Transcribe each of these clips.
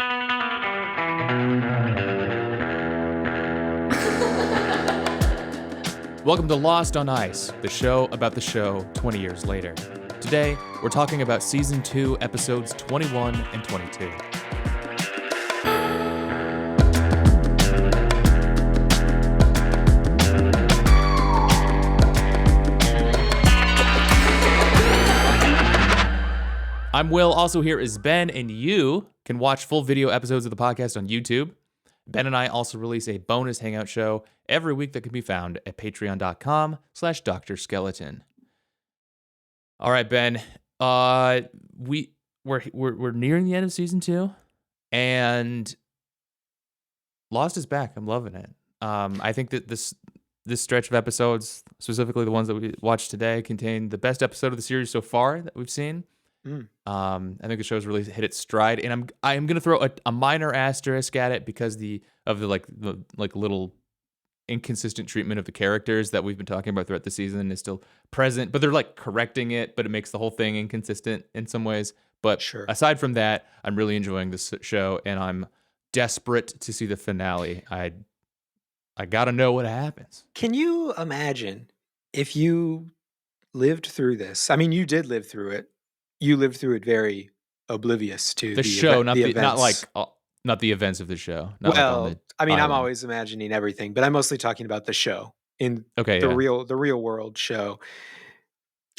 Welcome to Lost on Ice, the show about the show 20 years later. Today, we're talking about Season 2, Episodes 21 and 22. I'm Will, also here is Ben, and you can watch full video episodes of the podcast on YouTube. Ben and I also release a bonus hangout show every week that can be found at patreon.com/Dr. Skeleton. All right, Ben. We're nearing the end of season 2, and Lost is back. I'm loving it. I think that this stretch of episodes, specifically the ones that we watched today, contain the best episode of the series so far that we've seen. I think the show's really hit its stride, and I'm gonna throw a minor asterisk at it because of the little inconsistent treatment of the characters that we've been talking about throughout the season is still present, but they're like correcting it, but it makes the whole thing inconsistent in some ways. But Sure. Aside from that, I'm really enjoying this show, and I'm desperate to see the finale. I gotta know what happens. Can you imagine if you lived through this? I mean, you did live through it. You lived through it very oblivious to The show, not events. not the events of the show. Well, I mean, I'm island. always imagining everything, but I'm mostly talking about the show in Okay, the yeah. real world show.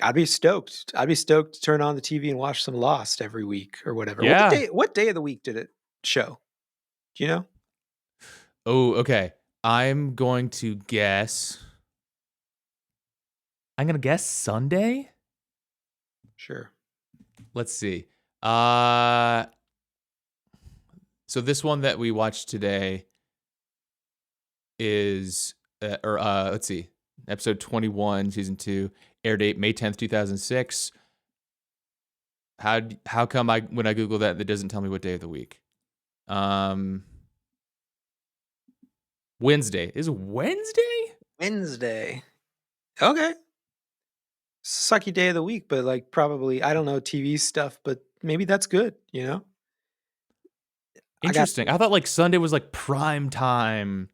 I'd be stoked. I'd be stoked to turn on the TV and watch some Lost every week or whatever. Yeah. What day of the week did it show? Do you know? Oh, okay. I'm going to guess Sunday. Sure. Let's see. So this one that we watched today is, let's see, episode 21, season 2, air date May 10th, 2006. How come when I Google that doesn't tell me what day of the week? Wednesday. Is it Wednesday? Wednesday. Okay. Sucky day of the week, but like probably, I don't know, TV stuff, but maybe that's good, you know? Interesting. I thought like Sunday was like prime time.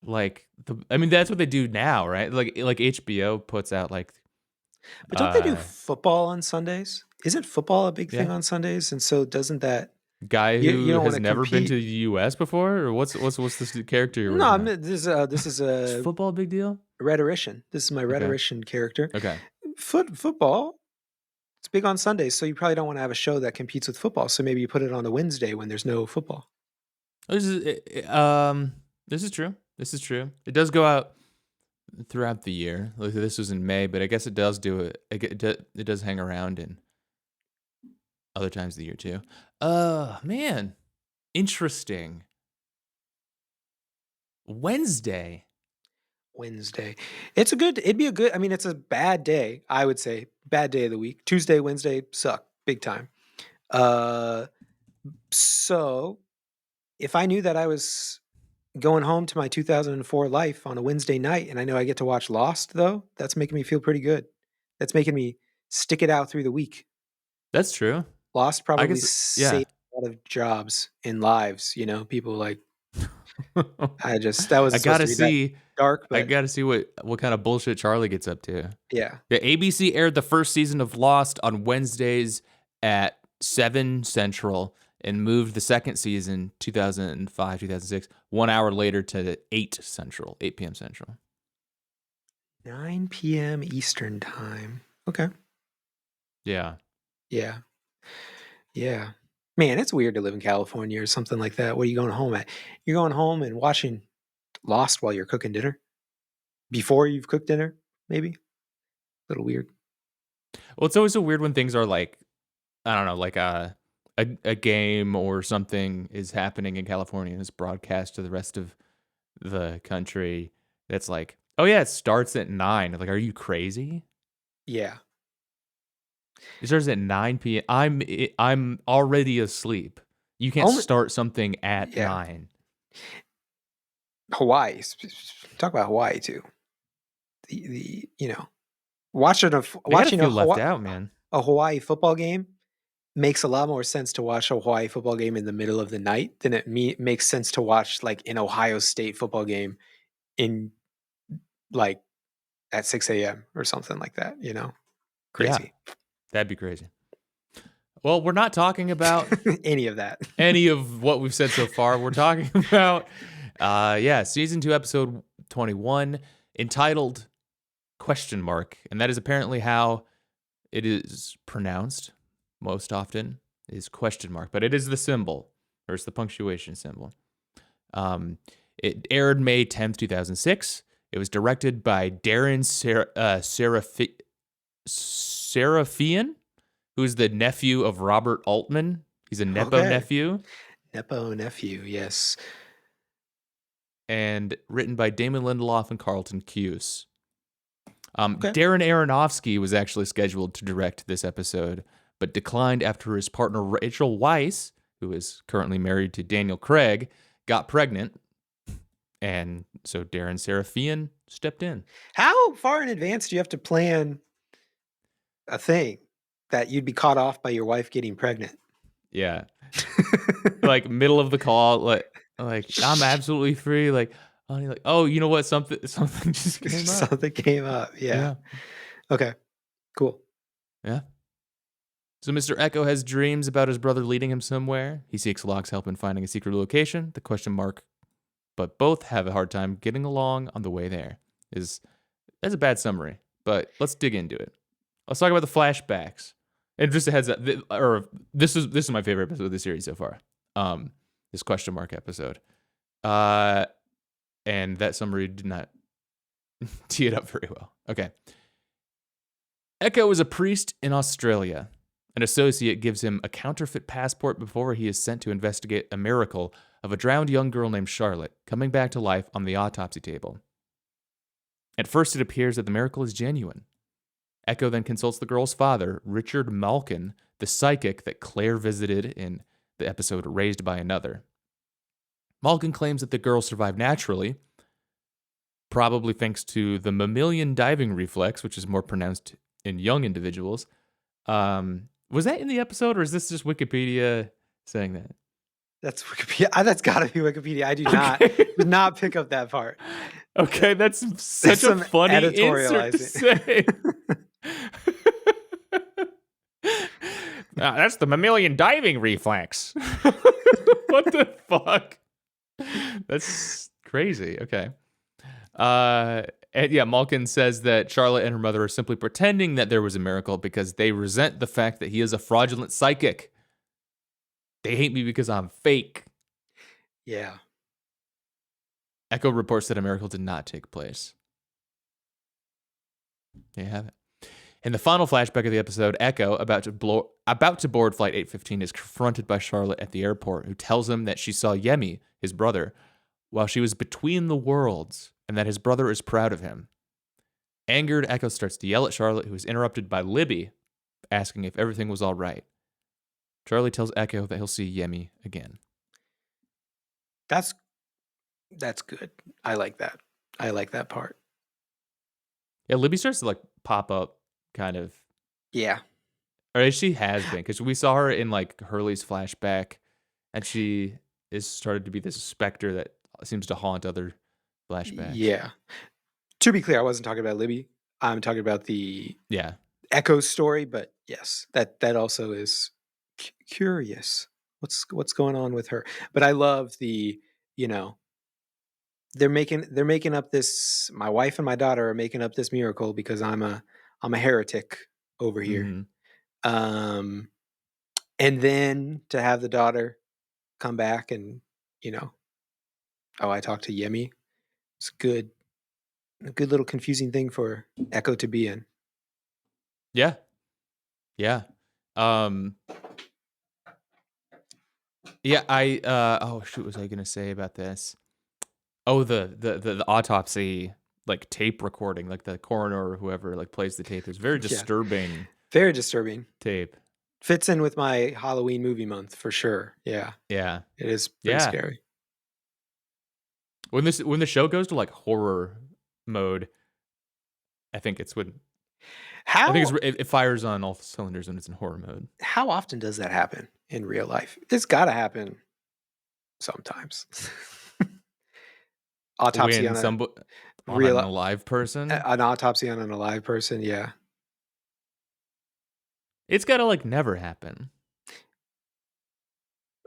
Like that's what they do now, right? Like HBO puts out like. But don't they do football on Sundays? Isn't football a big thing on Sundays? And so doesn't that guy who you don't has wanna never been compete. to the U.S. before, or what's this character you're No, working on? this is Is a football a big deal? rhetorician. This is my rhetorician character. Okay. Football, it's big on Sundays, so you probably don't want to have a show that competes with football. So maybe you put it on a Wednesday when there's no football. This is true. This is true. It does go out throughout the year. Like this was in May, but I guess it does do it. It does hang around in other times of the year too. Man, interesting. Wednesday. It'd be a good, I mean, it's a bad day, I would say. Bad day of the week. Tuesday, Wednesday suck big time. So if I knew that I was going home to my 2004 life on a Wednesday night and I know I get to watch Lost, though, that's making me feel pretty good. That's making me stick it out through the week. That's true. Lost probably yeah. saved a lot of jobs and lives, you know, people like that was I gotta see dark, but I gotta see what kind of bullshit Charlie gets up to. Yeah. The ABC aired the first season of Lost on Wednesdays at 7 Central and moved the second season, 2005, 2006, 1 hour later to 8 p.m. Central. 9 p.m. Eastern time. Okay. Yeah. Yeah. Yeah. Man, it's weird to live in California or something like that. What are you going home at? You're going home and watching Lost while you're cooking dinner? Before you've cooked dinner, maybe? A little weird. Well, it's always so weird when things are like, I don't know, like a game or something is happening in California and it's broadcast to the rest of the country. That's like, oh yeah, it starts at 9. Like, are you crazy? Yeah. It starts at 9 p.m. I'm already asleep. You can't start something at 9. Hawaii. Talk about Hawaii too. The watching left out, man. A Hawaii football game makes a lot more sense to watch a Hawaii football game in the middle of the night than it makes sense to watch like an Ohio State football game in like at 6 a.m. or something like that, you know? Yeah, Crazy. that'd be crazy. Well, we're not talking about Any of that. any of what we've said so far. We're talking about, season 2, episode 21, entitled question mark. And that is apparently how it is pronounced most often, is question mark. But it is the symbol, or it's the punctuation symbol. It aired May 10th, 2006. It was directed by Darren Serafian, who's the nephew of Robert Altman. He's a Nepo Okay. nephew. Nepo nephew, yes. And written by Damon Lindelof and Carlton Cuse. Okay. Darren Aronofsky was actually scheduled to direct this episode, but declined after his partner Rachel Weisz, who is currently married to Daniel Craig, got pregnant. And so Darren Serafian stepped in. How far in advance do you have to plan a thing that you'd be caught off by your wife getting pregnant? Yeah. Like middle of the call, like I'm absolutely free. Like, honey, like, oh, you know what? Something just came up. Something came up. Yeah. Okay. Cool. Yeah. So Mr. Echo has dreams about his brother leading him somewhere. He seeks Locke's help in finding a secret location, the question mark, but both have a hard time getting along on the way there. That's a bad summary, but let's dig into it. Let's talk about the flashbacks. And just a heads up, this is my favorite episode of the series so far. This question mark episode. And that summary did not tee it up very well. Okay. Echo is a priest in Australia. An associate gives him a counterfeit passport before he is sent to investigate a miracle of a drowned young girl named Charlotte coming back to life on the autopsy table. At first, it appears that the miracle is genuine. Echo then consults the girl's father, Richard Malkin, the psychic that Claire visited in the episode Raised by Another. Malkin claims that the girl survived naturally, probably thanks to the mammalian diving reflex, which is more pronounced in young individuals. Was that in the episode, or is this just Wikipedia saying that? That's Wikipedia. That's got to be Wikipedia. I did not pick up that part. Okay, that's such a funny insert to say. That's the mammalian diving reflex. What the fuck? That's crazy. Okay. And yeah, Malkin says that Charlotte and her mother are simply pretending that there was a miracle because they resent the fact that he is a fraudulent psychic. They hate me because I'm fake. Yeah. Echo reports that a miracle did not take place. There you have it. In the final flashback of the episode, Echo, about to board Flight 815, is confronted by Charlotte at the airport, who tells him that she saw Yemi, his brother, while she was between the worlds, and that his brother is proud of him. Angered, Echo starts to yell at Charlotte, who is interrupted by Libby, asking if everything was all right. Charlie tells Echo that he'll see Yemi again. That's good. I like that. I like that part. Yeah, Libby starts to like pop up, kind of. Yeah. Or she has been, because we saw her in like Hurley's flashback, and she is started to be this specter that seems to haunt other flashbacks. Yeah. To be clear, I wasn't talking about Libby. I'm talking about the Echo story, but yes, that also is curious. What's going on with her? But I love the, they're making up this, my wife and my daughter are making up this miracle because I'm a heretic over here. Mm-hmm. And then to have the daughter come back and, I talked to Yemi. It's good. A good little confusing thing for Echo to be in. Yeah. Yeah. Yeah, what was I gonna say about this? Oh, the autopsy like tape recording, like the coroner or whoever like plays the tape is very disturbing. Yeah. Very disturbing Tape. Fits in with my Halloween movie month for sure. Yeah. Yeah. It is pretty scary. When the show goes to like horror mode, I think it's when I think How it fires on all cylinders when it's in horror mode. how often does that happen in real life? It's got to happen sometimes. Autopsy When on a on real an alive person, an autopsy on an alive person. Yeah, it's gotta like never happen.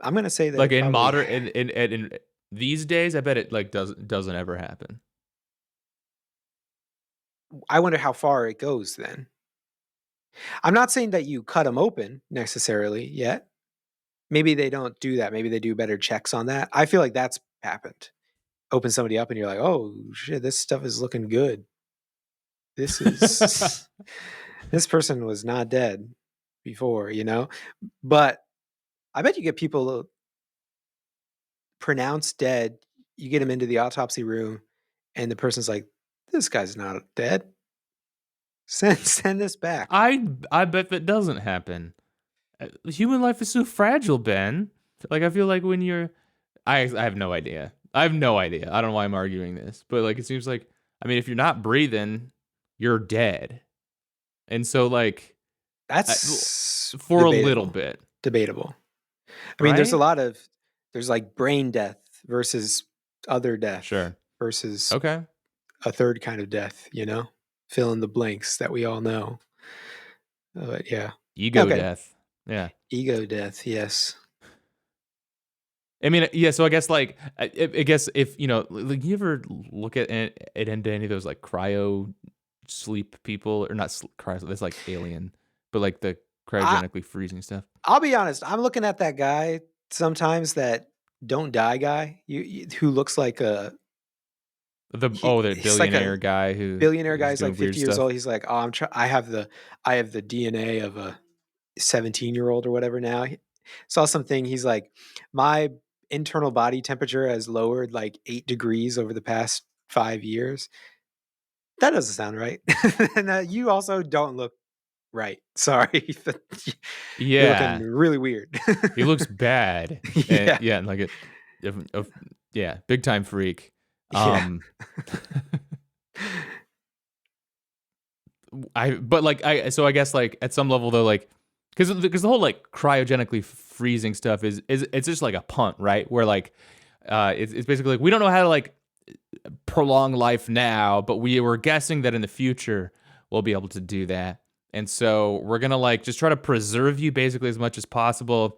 I'm gonna say that Like it in probably. modern in these days, I bet it like doesn't ever happen. I wonder how far it goes then. I'm not saying that you cut them open necessarily yet. Maybe they don't do that. Maybe they do better checks on that. I feel like that's happened. Open somebody up and you're like, oh shit, this stuff is looking good. This is this person was not dead before, you know? But I bet you get people pronounced dead, you get them into the autopsy room, and the person's like, this guy's not dead. Send this back. I bet that doesn't happen. Human life is so fragile, Ben. Like I feel like when you're, I have no idea. I have no idea. I don't know why I'm arguing this, but like it seems like I mean, if you're not breathing, you're dead, and so like I, That's for a little debatable. bit, Debatable. I mean, right? there's like brain death versus other death Sure. versus Okay. a third kind of death, you know? Fill in the blanks that we all know. But yeah. Ego Okay. death. Yeah. Ego death, yes. I mean, yeah. So I guess like I guess if you know, like you ever look at into any of those like cryo sleep people or not cryo? That's like alien, but like the I cryogenically freezing stuff. I'll be honest, I'm looking at that guy sometimes, that don't die guy, who looks like a The he's like a billionaire guy who billionaire guy. is He's like doing weird 50 years stuff. old. He's like, "Oh, I have the DNA of a 17-year-old or whatever now." Saw something, he's like, "My internal body temperature has lowered like 8 degrees over the past 5 years." That doesn't sound right. And, you also don't look right. Sorry. You're looking Yeah, really weird. he looks bad, and Yeah. yeah, and like yeah, big time freak. Yeah. Um, I but like I guess like at some level though like because the whole like cryogenically freezing stuff is it's just like a punt, right? Where like it's basically like we don't know how to like prolong life now, but we were guessing that in the future we'll be able to do that. And so we're gonna like just try to preserve you basically as much as possible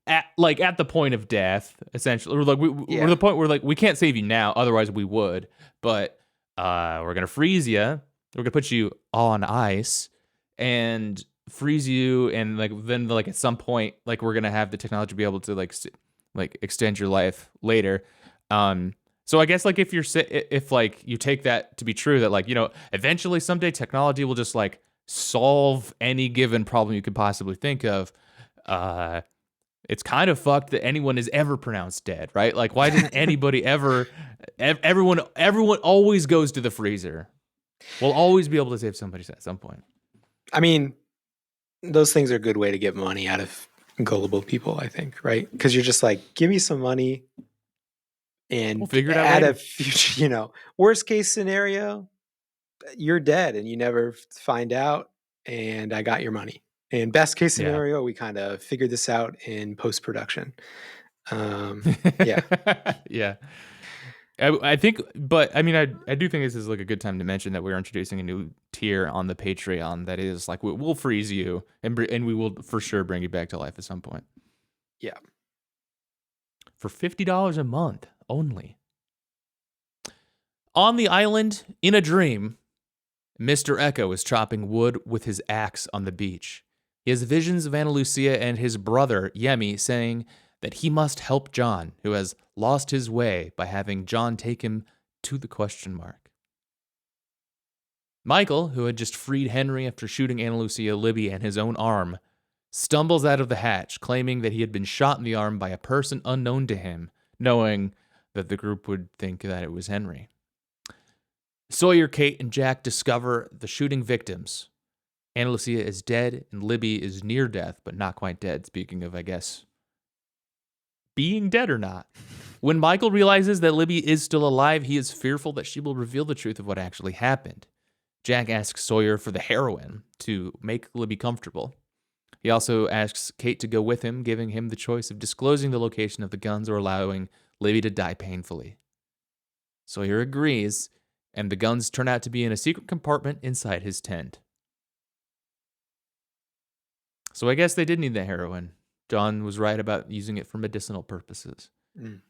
at the point of death, essentially. We're Yeah. the point where like we can't save you now, otherwise we would. But we're gonna freeze you. We're gonna put you on ice and freeze you, and like then like at some point like we're gonna have the technology to be able to like extend your life later. Um, so I guess like if like you take that to be true, that like you know eventually someday technology will just like solve any given problem you could possibly think of. Uh, it's kind of fucked that anyone is ever pronounced dead, right? Like, why didn't anybody ever? Everyone always goes to the freezer. We'll always be able to save somebody at some point. I mean, those things are a good way to get money out of gullible people, I think, right? Because you're just like, give me some money We'll and figure it out at a later. future, worst case scenario, you're dead and you never find out, and I got your money. And best case Yeah. scenario, we kind of figured this out in post production. Yeah. Yeah. I think, but I mean, I do think this is like a good time to mention that we're introducing a new tier on the Patreon that is like we'll freeze you and we will for sure bring you back to life at some point Yeah. for $50 a month only. On the island in a dream, Mr. Echo is chopping wood with his axe on the beach. He has visions of Ana Lucia and his brother, Yemi, saying that he must help John, who has lost his way by having John take him to the question mark. Michael, who had just freed Henry after shooting Ana Lucia, Libby, and his own arm, stumbles out of the hatch, claiming that he had been shot in the arm by a person unknown to him, knowing that the group would think that it was Henry. Sawyer, Kate, and Jack discover the shooting victims. Ana Lucia is dead, and Libby is near death, but not quite dead. Speaking of, I guess, being dead or not. When Michael realizes that Libby is still alive, he is fearful that she will reveal the truth of what actually happened. Jack asks Sawyer for the heroin to make Libby comfortable. He also asks Kate to go with him, giving him the choice of disclosing the location of the guns or allowing Libby to die painfully. Sawyer agrees, and the guns turn out to be in a secret compartment inside his tent. So I guess they did need the heroin. John was right about using it for medicinal purposes. Mm.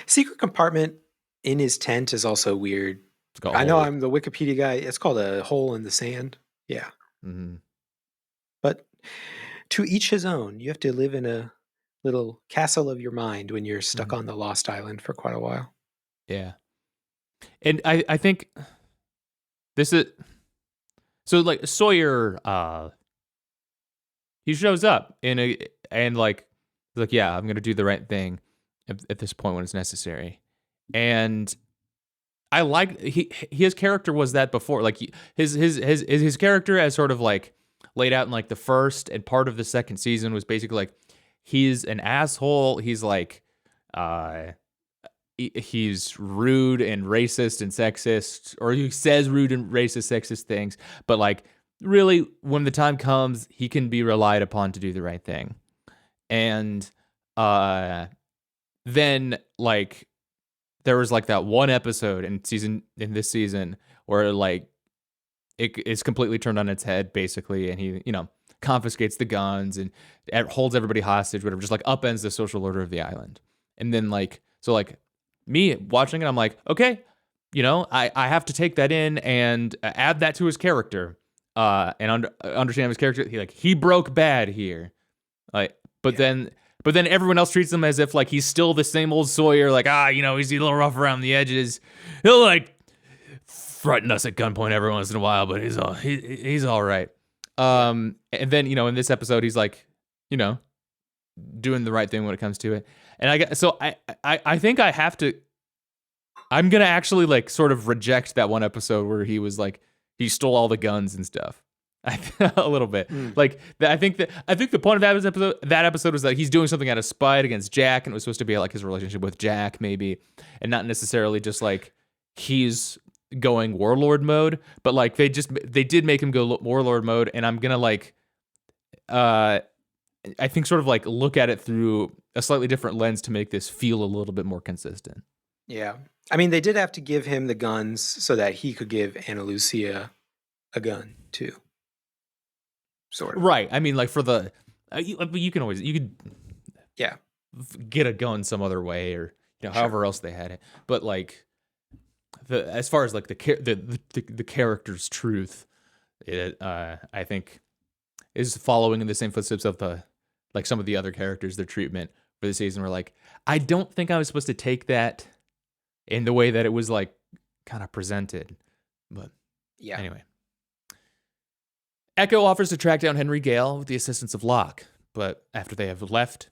Secret compartment in his tent is also weird. It's got a I know hole. I'm the Wikipedia guy. It's called a hole in the sand. Yeah. Mm-hmm. But to each his own. You have to live in a little castle of your mind when you're stuck Mm-hmm. on the Lost Island for quite a while. Yeah. And I think this is so like Sawyer he shows up and like he's like, yeah, I'm gonna do the right thing at this point when it's necessary. And I like his character was that before. Like his character as sort of like laid out in like the first and part of the second season was basically like he's an asshole. He's like he's rude and racist and sexist, or he says rude and racist, sexist things. But like really, when the time comes, he can be relied upon to do the right thing. And then like there was like that one episode in this season where like it's completely turned on its head basically, and he confiscates the guns and holds everybody hostage, whatever, just like upends the social order of the island. And then like so like me watching it, I'm like, okay, I have to take that in and add that to his character, and understand his character. He broke bad here, like, but then everyone else treats him as if like he's still the same old Sawyer, like he's a little rough around the edges. He'll like threaten us at gunpoint every once in a while, but he's all right. And then in this episode he's like, doing the right thing when it comes to it. And I think I have to. I'm gonna actually like sort of reject that one episode where he was like he stole all the guns and stuff. A little bit. Like I think the point of that episode was that he's doing something out of spite against Jack, and it was supposed to be like his relationship with Jack maybe, and not necessarily just like he's going warlord mode. But like they did make him go warlord mode, and I'm gonna like I think sort of like look at it through a slightly different lens to make this feel a little bit more consistent. Yeah. I mean, they did have to give him the guns so that he could give Ana Lucia a gun too. Sort of. Right. I mean, like for the you could yeah get a gun some other way, or however else they had it. But like as far as like the character's truth, it I think is following in the same footsteps of like some of the other characters, their treatment for the season. Were like, I don't think I was supposed to take that in the way that it was like kind of presented. But yeah. Anyway. Echo offers to track down Henry Gale with the assistance of Locke, but after they have left,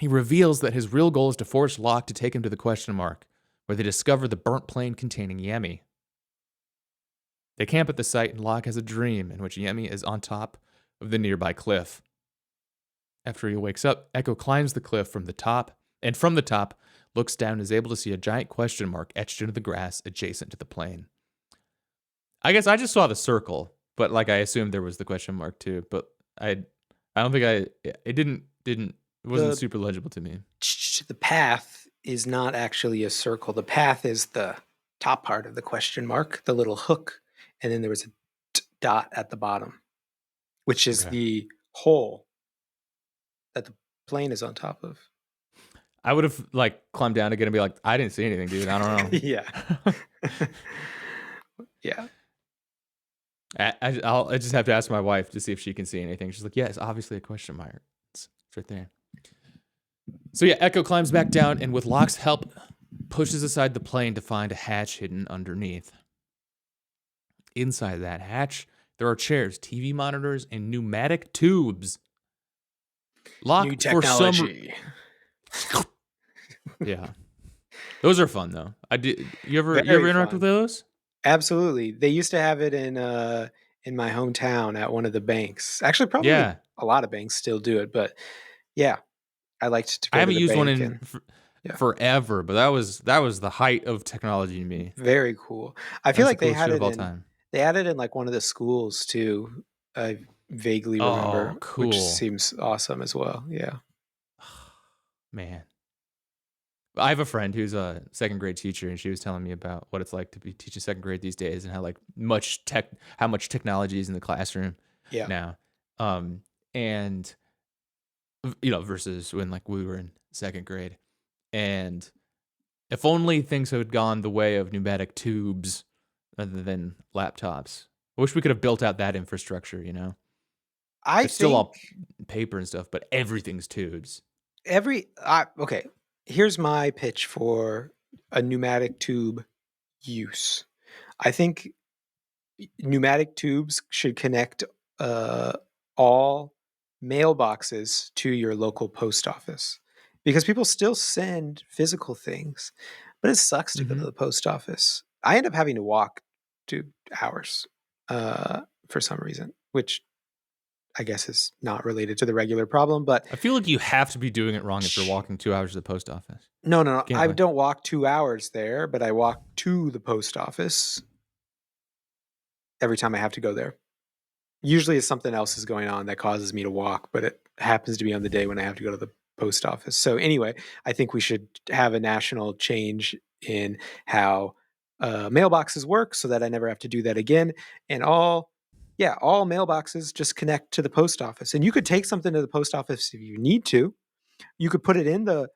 he reveals that his real goal is to force Locke to take him to the question mark, where they discover the burnt plane containing Yemi. They camp at the site, and Locke has a dream in which Yemi is on top of the nearby cliff. After he wakes up, Echo climbs the cliff from the top, and from the top, looks down and is able to see a giant question mark etched into the grass adjacent to the plane. I guess I just saw the circle, but like I assumed there was the question mark too. But I don't think it wasn't super legible to me. The path is not actually a circle. The path is the top part of the question mark, the little hook, and then there was a dot at the bottom, which is the hole that the plane is on top of. I would have like climbed down again and be like, I didn't see anything, dude. I don't know. Yeah. Yeah. I just have to ask my wife to see if she can see anything. She's like, yeah, it's obviously a question mark. It's right there. So yeah, Echo climbs back down and with Locke's help, pushes aside the plane to find a hatch hidden underneath. Inside that hatch, there are chairs, TV monitors, and pneumatic tubes. Locke, new technology. Yeah. Those are fun though. You ever interact with those? Absolutely. They used to have it in my hometown at one of the banks. Actually, probably a lot of banks still do it, but yeah, I liked to go I haven't to the used one bank in forever, but that was the height of technology to me. Very cool. I feel like they had it all in, time. They added in like one of the schools too. I vaguely Oh, remember, which cool. seems awesome as well. Yeah. Man. I have a friend who's a second grade teacher, and she was telling me about what it's like to be teaching second grade these days, and how like how much technology is in the classroom Yeah. now, and versus when like we were in second grade, and if only things had gone the way of pneumatic tubes rather than laptops. I wish we could have built out that infrastructure. I It's still think all paper and stuff, but everything's tubes. okay. Here's my pitch for a pneumatic tube use. I think pneumatic tubes should connect uh, all mailboxes to your local post office because people still send physical things, but it sucks to go to Hmm. the post office. I end up having to walk 2 hours for some reason, which I guess is not related to the regular problem. But I feel like you have to be doing it wrong if you're walking 2 hours to the post office. no, no, no. Can't I like don't walk 2 hours there, but I walk to the post office every time I have to go there. Usually it's something else is going on that causes me to walk, but it happens to be on the day when I have to go to the post office. So anyway, I think we should have a national change in how mailboxes work so that I never have to do that again. And all mailboxes just connect to the post office. And you could take something to the post office if you need to. You could put it in the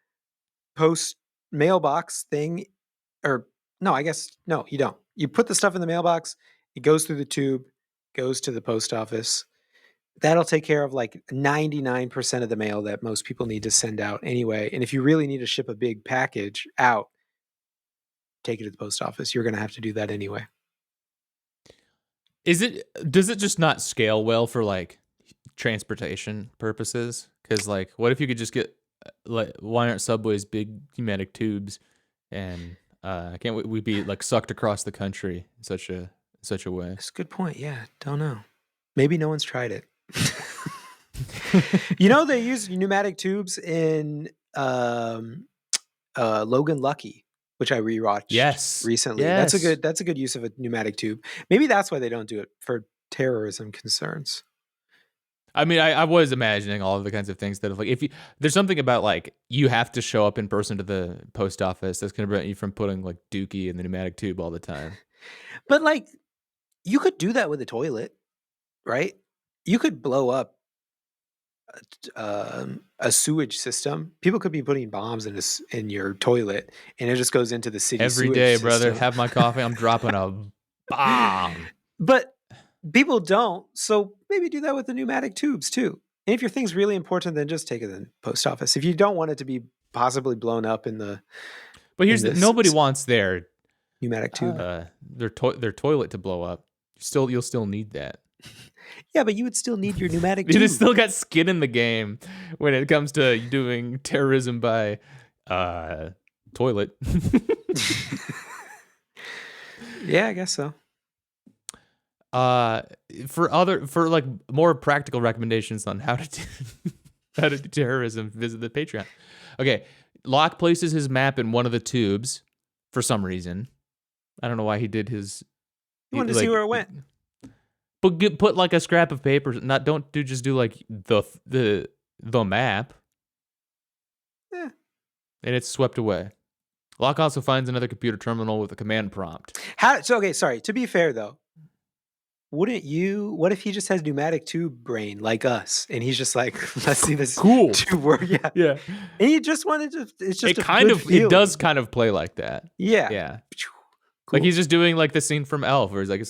post mailbox thing, or no, I guess no, you don't. You put the stuff in the mailbox, it goes through the tube, goes to the post office. That'll take care of like 99% of the mail that most people need to send out anyway. And if you really need to ship a big package out, take it to the post office. You're going to have to do that anyway. does it just not scale well for like transportation purposes? Because like, what if you could just get like, why aren't subways big pneumatic tubes, and can't we be like sucked across the country in such a way? That's a good point. Yeah, don't know. Maybe no one's tried it. You know, they use pneumatic tubes in Logan Lucky, which I rewatched Yes, recently. yes. That's a good use of a pneumatic tube. Maybe that's why they don't do it for terrorism concerns. I mean, I was imagining all of the kinds of things that, like, if you there's something about like you have to show up in person to the post office that's going to prevent you from putting like Dookie in the pneumatic tube all the time. But like you could do that with a toilet, right? You could blow up a sewage system. People could be putting bombs in your toilet, and it just goes into the city Every sewage day, brother, system. have my coffee. I'm dropping a bomb. But people don't, so maybe do that with the pneumatic tubes too. And if your thing's really important, then just take it to the post office. If you don't want it to be possibly blown up in the But in here's the this nobody wants pneumatic tube. their toilet to blow up. You'll still need that. Yeah, but you would still need your pneumatic It has tube. still got skin in the game when it comes to doing terrorism by toilet. Yeah, I guess so. For like more practical recommendations on how to how to do terrorism, visit the Patreon. Okay, Locke places his map in one of the tubes for some reason. I don't know why he did his You wanted to see where it went. but put like a scrap of paper. Not don't do just do like the map, Yeah. and it's swept away. Locke also finds another computer terminal with a command prompt. Okay, sorry. To be fair though, what if he just has pneumatic tube brain like us and he's just like, let's see this Cool. tube work. Yeah. Yeah. And he just wanted to, it's just It does kind of play like that. Yeah. Yeah. Cool. Like he's just doing like the scene from Elf where he's like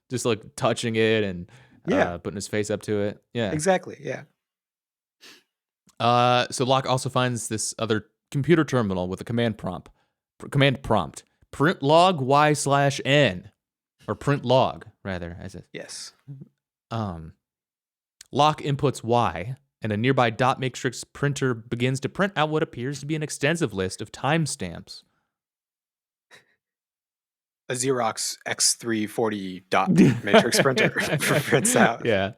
just like touching it and putting his face up to it. Yeah. Exactly. Yeah. So Locke also finds this other computer terminal with a command prompt. Print log y/n. Or print log, rather, as it. Yes. Locke inputs Y, and a nearby dot matrix printer begins to print out what appears to be an extensive list of timestamps. A Xerox X340 dot matrix printer prints out. Yeah.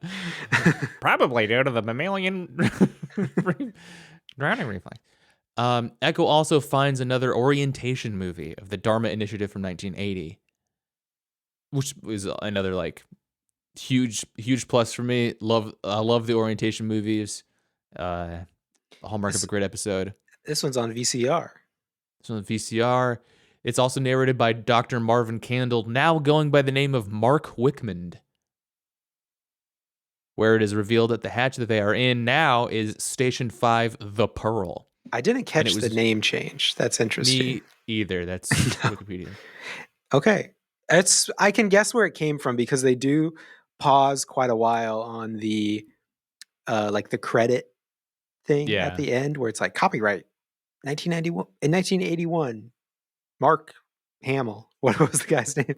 Probably due to the mammalian drowning reflex. Echo also finds another orientation movie of the Dharma Initiative from 1980. which is another like huge plus for me. I love the orientation movies. Uh, hallmark of a This great episode. this one's on VCR. It's on the VCR. It's also narrated by Dr. Marvin Candle, now going by the name of Mark Wickmond, where it is revealed that the hatch that they are in now is Station 5, The Pearl. I didn't And it catch the was name change. That's interesting. me either. That's No. Wikipedia. Okay. I can guess where it came from because they do pause quite a while on the like the credit thing at Yeah. the end where it's like copyright 1991 in 1981 Mark Hamill. What was the guy's name?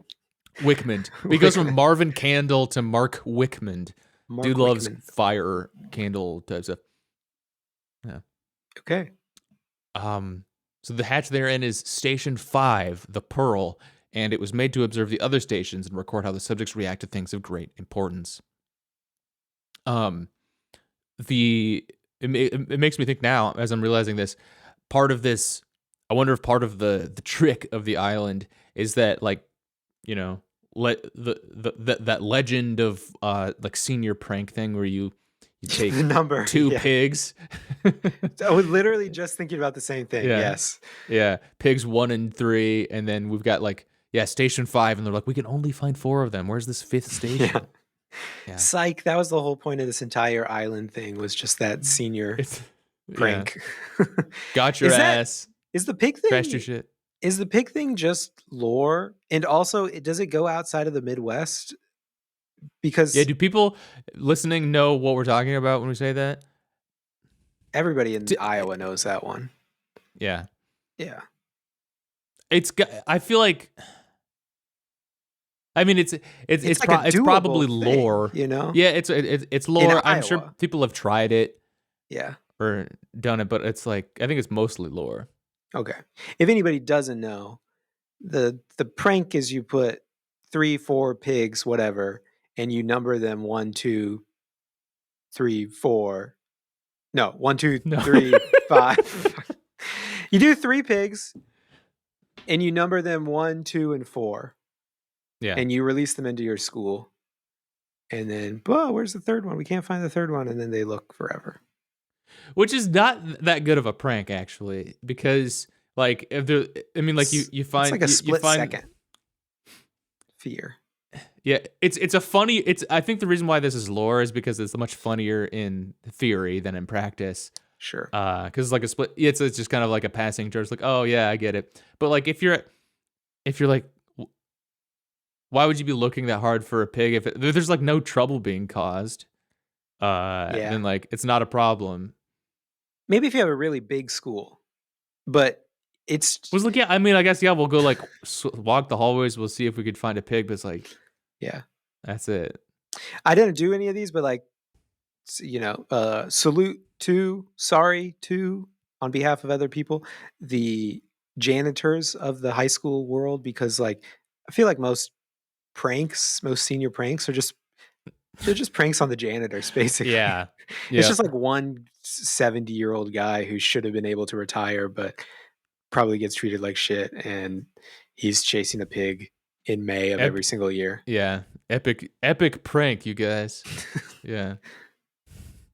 Wickmond. He goes from Wickman. Marvin Candle to Mark Wickmond. Dude Mark loves Wickman. fire candle type stuff. Yeah. Okay. So the hatch they're in is Station 5, the Pearl, and it was made to observe the other stations and record how the subjects react to things of great importance. Um, it makes me think now, as I'm realizing this, part of this, I wonder if part of the trick of the island is that, like, you know, let that legend of like senior prank thing where you The take number. two Yeah. pigs. I was literally just thinking about the same thing. Yeah. Yes. Yeah, pigs 1 and 3, and then we've got like Station 5, and they're like, we can only find 4 of them. Where's this 5th station? Yeah. Yeah, Psych. That was the whole point of this entire island thing was just that senior it's yeah, prank. got your Is that ass, is the pig crashed your thing shit. is the pig thing just lore? And also, does it go outside of the Midwest? Yeah, Because do people listening know what we're talking about when we say that? everybody in D- Iowa knows that one. yeah, Yeah. I feel like, I mean, It's like a it's doable probably thing, lore. you know? Yeah, it's In lore. I'm sure Iowa. people have tried it Yeah. or done it, but it's like I think it's mostly lore. Okay. If anybody doesn't know, the prank is you put 3, 4 pigs, whatever, and you number them 1, 2, 3, 4. No, 1, 2, No. 3, 5. You do 3 pigs and you number them 1, 2, and 4, Yeah. and you release them into your school. And then, oh, where's the third one? We can't find the third one, and then they look forever. Which is not that good of a prank, actually, because like if there, I mean, like It's like a you split find second fear. yeah, it's a funny. It's I think the reason why this is lore is because it's much funnier in theory than in practice. Sure. Because it's like a split. It's just kind of like a passing joke. It's like, oh yeah, I get it. But like if you're like, why would you be looking that hard for a pig if there's like no trouble being caused? Yeah. Then like it's not a problem. Maybe if you have a really big school, but it's Was like, yeah, I mean, I guess, yeah, we'll go like walk the hallways. We'll see if we could find a pig, but it's like, yeah. that's it. I didn't do any of these, but like salute to, sorry to, on behalf of other people, the janitors of the high school world, because like I feel like most senior pranks are just they're just pranks on the janitors, basically. Yeah. It's Yeah. just like one 70-year-old guy who should have been able to retire, but probably gets treated like shit, and he's chasing a pig in May of Ep- every single year. yeah. Epic prank, you guys. Yeah.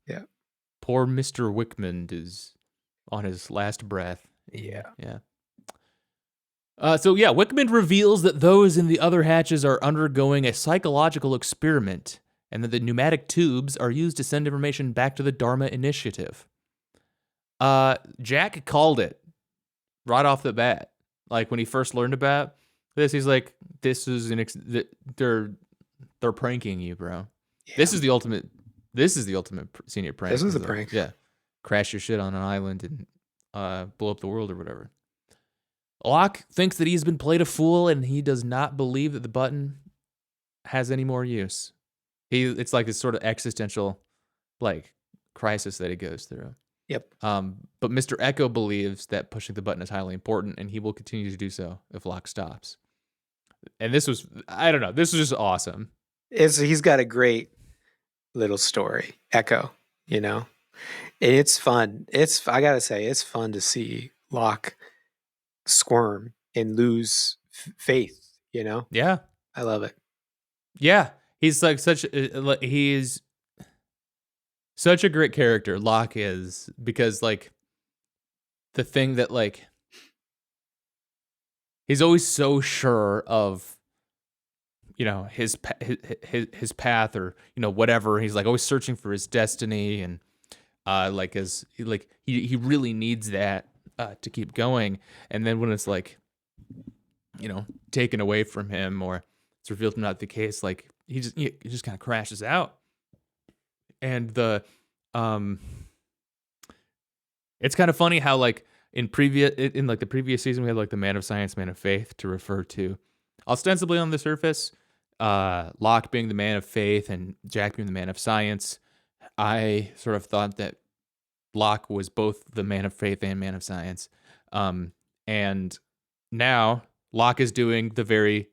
Yeah. Poor Mr. Wickman is on his last breath. Yeah. Yeah. Wickman reveals that those in the other hatches are undergoing a psychological experiment and that the pneumatic tubes are used to send information back to the Dharma Initiative. Jack called it right off the bat. Like when he first learned about this, he's like, "This is they're pranking you, bro. Yeah. This is the ultimate. This is the ultimate senior prank. This is a prank. Yeah, crash your shit on an island and blow up the world or whatever." Locke thinks that he's been played a fool, and he does not believe that the button has any more use. It's like this sort of existential, like, crisis that he goes through. Yep. But Mr. Echo believes that pushing the button is highly important, and he will continue to do so if Locke stops. And this was, I don't know, this was just awesome. He's got a great little story, Echo, and it's fun. I gotta say, it's fun to see Locke squirm and lose faith, Yeah. I love it. Yeah, he's like he's such a great character. Locke is, because like the thing that like he's always so sure of, his path, or whatever. He's like always searching for his destiny, and like as like he really needs that to keep going. And then when it's like taken away from him, or it's revealed not the case, like he just kind of crashes out. And the um it's kind of funny how like in like the previous season we had like the man of science, man of faith to refer to, ostensibly on the surface, Locke being the man of faith and Jack being the man of science. I sort of thought that Locke was both the man of faith and man of science. And now Locke is doing the very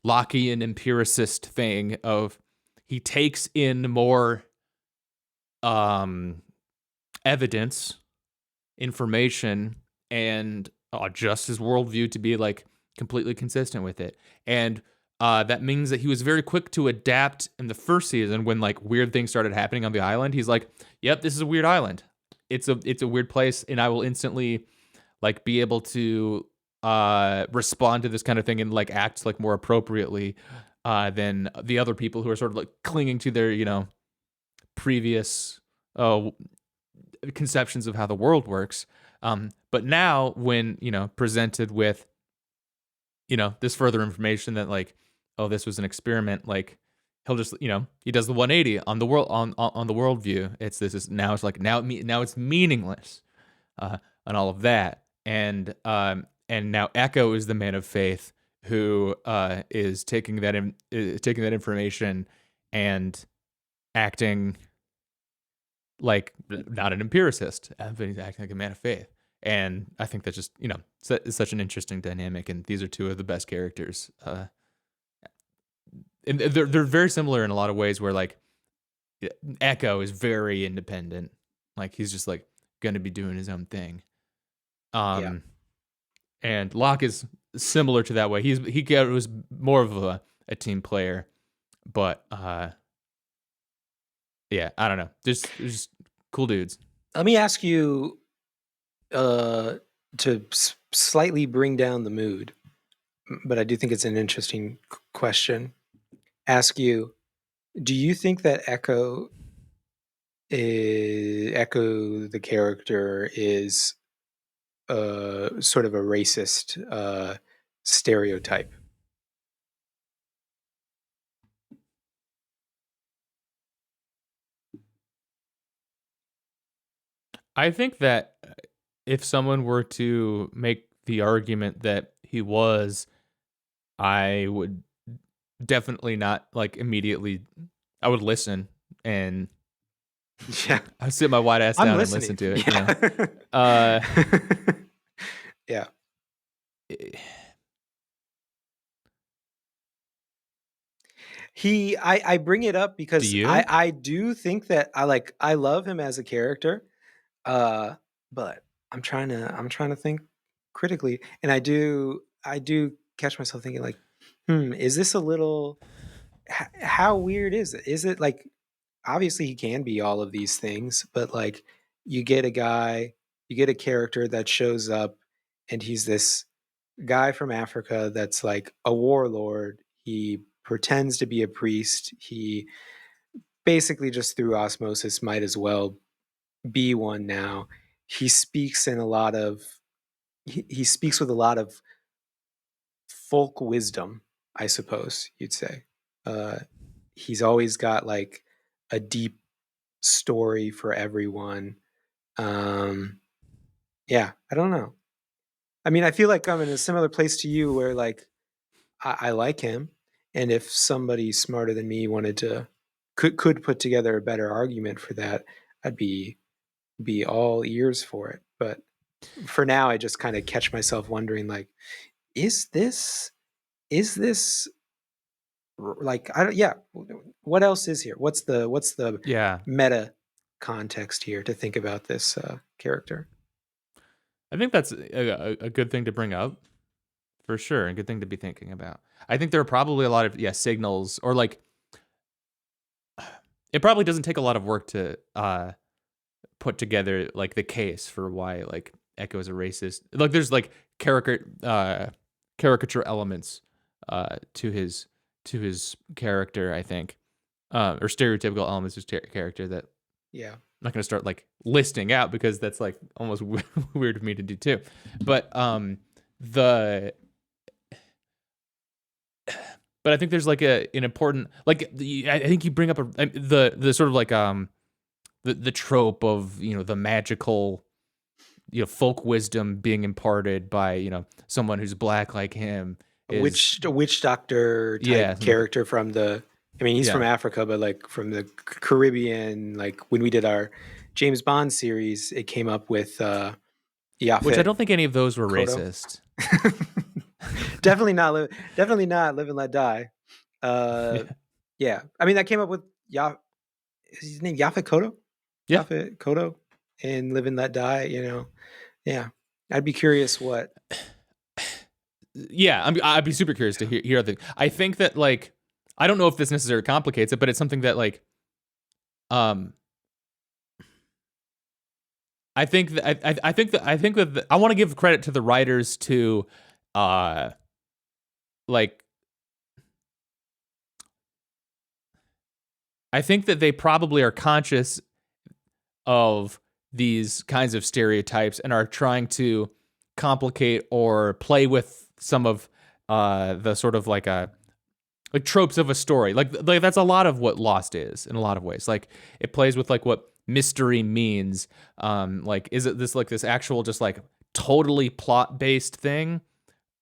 Lockean empiricist thing of he takes in more um, evidence, information, and adjusts his worldview to be like completely consistent with it. And that means that he was very quick to adapt in the first season when like weird things started happening on the island. He's like, "Yep, this is a weird island. It's a weird place, and I will instantly like be able to respond to this kind of thing and like act like more appropriately than the other people who are sort of like clinging to their previous uh, conceptions of how the world works." But now, when presented with this further information that like, oh, this was an experiment, like he'll just he does the 180 on the world on the worldview. It's like now it's meaningless, and all of that. And now Echo is the man of faith who is taking that information and acting like not an empiricist, but he's acting like a man of faith. And I think that's just it's such an interesting dynamic. And these are two of the best characters. And they're very similar in a lot of ways. Where like Echo is very independent, like he's just like going to be doing his own thing. Yeah. And Locke is similar to that way. He was more of a team player, but yeah, I don't know, just cool dudes. Let me ask you to slightly bring down the mood, but I do think it's an interesting question. Ask you, do you think that Echo the character is sort of a racist stereotype? I think that if someone were to make the argument that he was, I would definitely not like immediately. I would listen, and Yeah, I'd sit my white ass I'm down and listen listening. to it. Yeah. Uh, Yeah. eh, I bring it up do because you? I do think that I love him as a character, uh, but I'm trying to think critically, and I do catch myself thinking like, is this a little how weird is it? Is it like obviously he can be all of these things, but like you get a guy, you get a character that shows up and he's this guy from Africa that's like a warlord. He pretends to be a priest. He basically just through osmosis might as well be one now. He speaks in a lot of he speaks with a lot of folk wisdom, I suppose you'd say. Uh, he's always got like a deep story for everyone. Um, yeah, I don't know. I mean, I feel like I'm in a similar place to you where like I like him, and if somebody smarter than me wanted to could put together a better argument for that, I'd be all ears for it. But for now, I just kind of catch myself wondering like, is this like I don't yeah, what else is here? What's the Yeah, meta context here to think about this character? I think that's a good thing to bring up for sure, and a good thing to be thinking about. I think there are probably a lot of signals, or like it probably doesn't take a lot of work to put together like the case for why like Echo is a racist. Like there's like caricature elements to his character, I think, or stereotypical elements of his character that Yeah. I'm not going to start like listing out because that's like almost weird of me to do too. But the but I think there's like an important like I think you bring up the sort of like the trope of, you know, the magical, you know, folk wisdom being imparted by, you know, someone who's black like him is A witch doctor yeah, type character from the. I mean, he's from yeah, Africa, but like from the Caribbean. Like when we did our James Bond series, it came up with which I Yaphet don't think any of those were Kotto. racist. Definitely not Live and Let Die. Uh, Yeah. yeah, I mean that came up with is his name Yaphet Kotto? Yeah. Yaphet Kotto in Live and Let Die. Yeah. I'd be curious what. Yeah, I'd be super curious to hear other. I think that like I don't know if this necessarily complicates it, but it's something that like um I think that I want to give credit to the writers to uh like I think that they probably are conscious of these kinds of stereotypes and are trying to complicate or play with some of the sort of like tropes of a story. Like that's a lot of what Lost is in a lot of ways. Like it plays with like what mystery means. Like is it this actual just like totally plot based thing?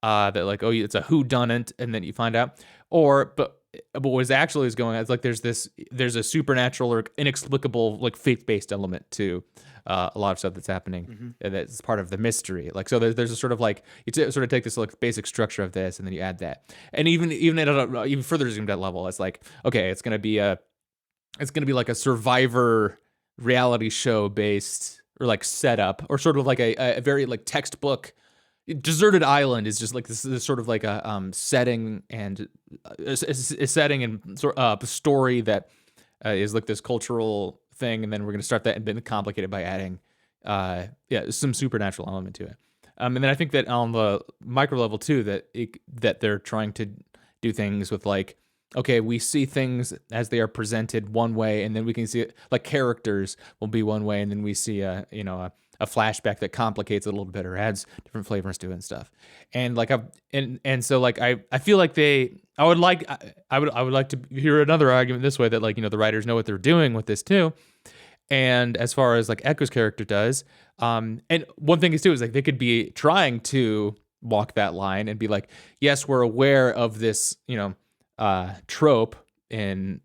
That like, oh, it's a who done it, and then you find out, or but what actually is going on is like there's a supernatural or inexplicable like faith based element to a lot of stuff that's happening, Mhm. and that's part of the mystery. Like so, there's a sort of like sort of take this like basic structure of this, and then you add that, and even at even further zoomed out level, it's like okay, it's gonna be like a Survivor reality show based or like setup or sort of like a very like textbook. Deserted Island is just like this sort of like a setting and a setting and story that is like this cultural thing, and then we're gonna start that and then complicate it by adding some supernatural element to it. And then I think that on the micro level too, that they're trying to do things with like, okay, we see things as they are presented one way, and then we can see it like characters will be one way, and then we see a flashback that complicates it a little bit or adds different flavors to it and stuff. And like so like I feel like I would like to hear another argument this way that like, you know, the writers know what they're doing with this too. And as far as like Echo's character does, and one thing is too is like they could be trying to walk that line and be like, yes, we're aware of this, you know, trope in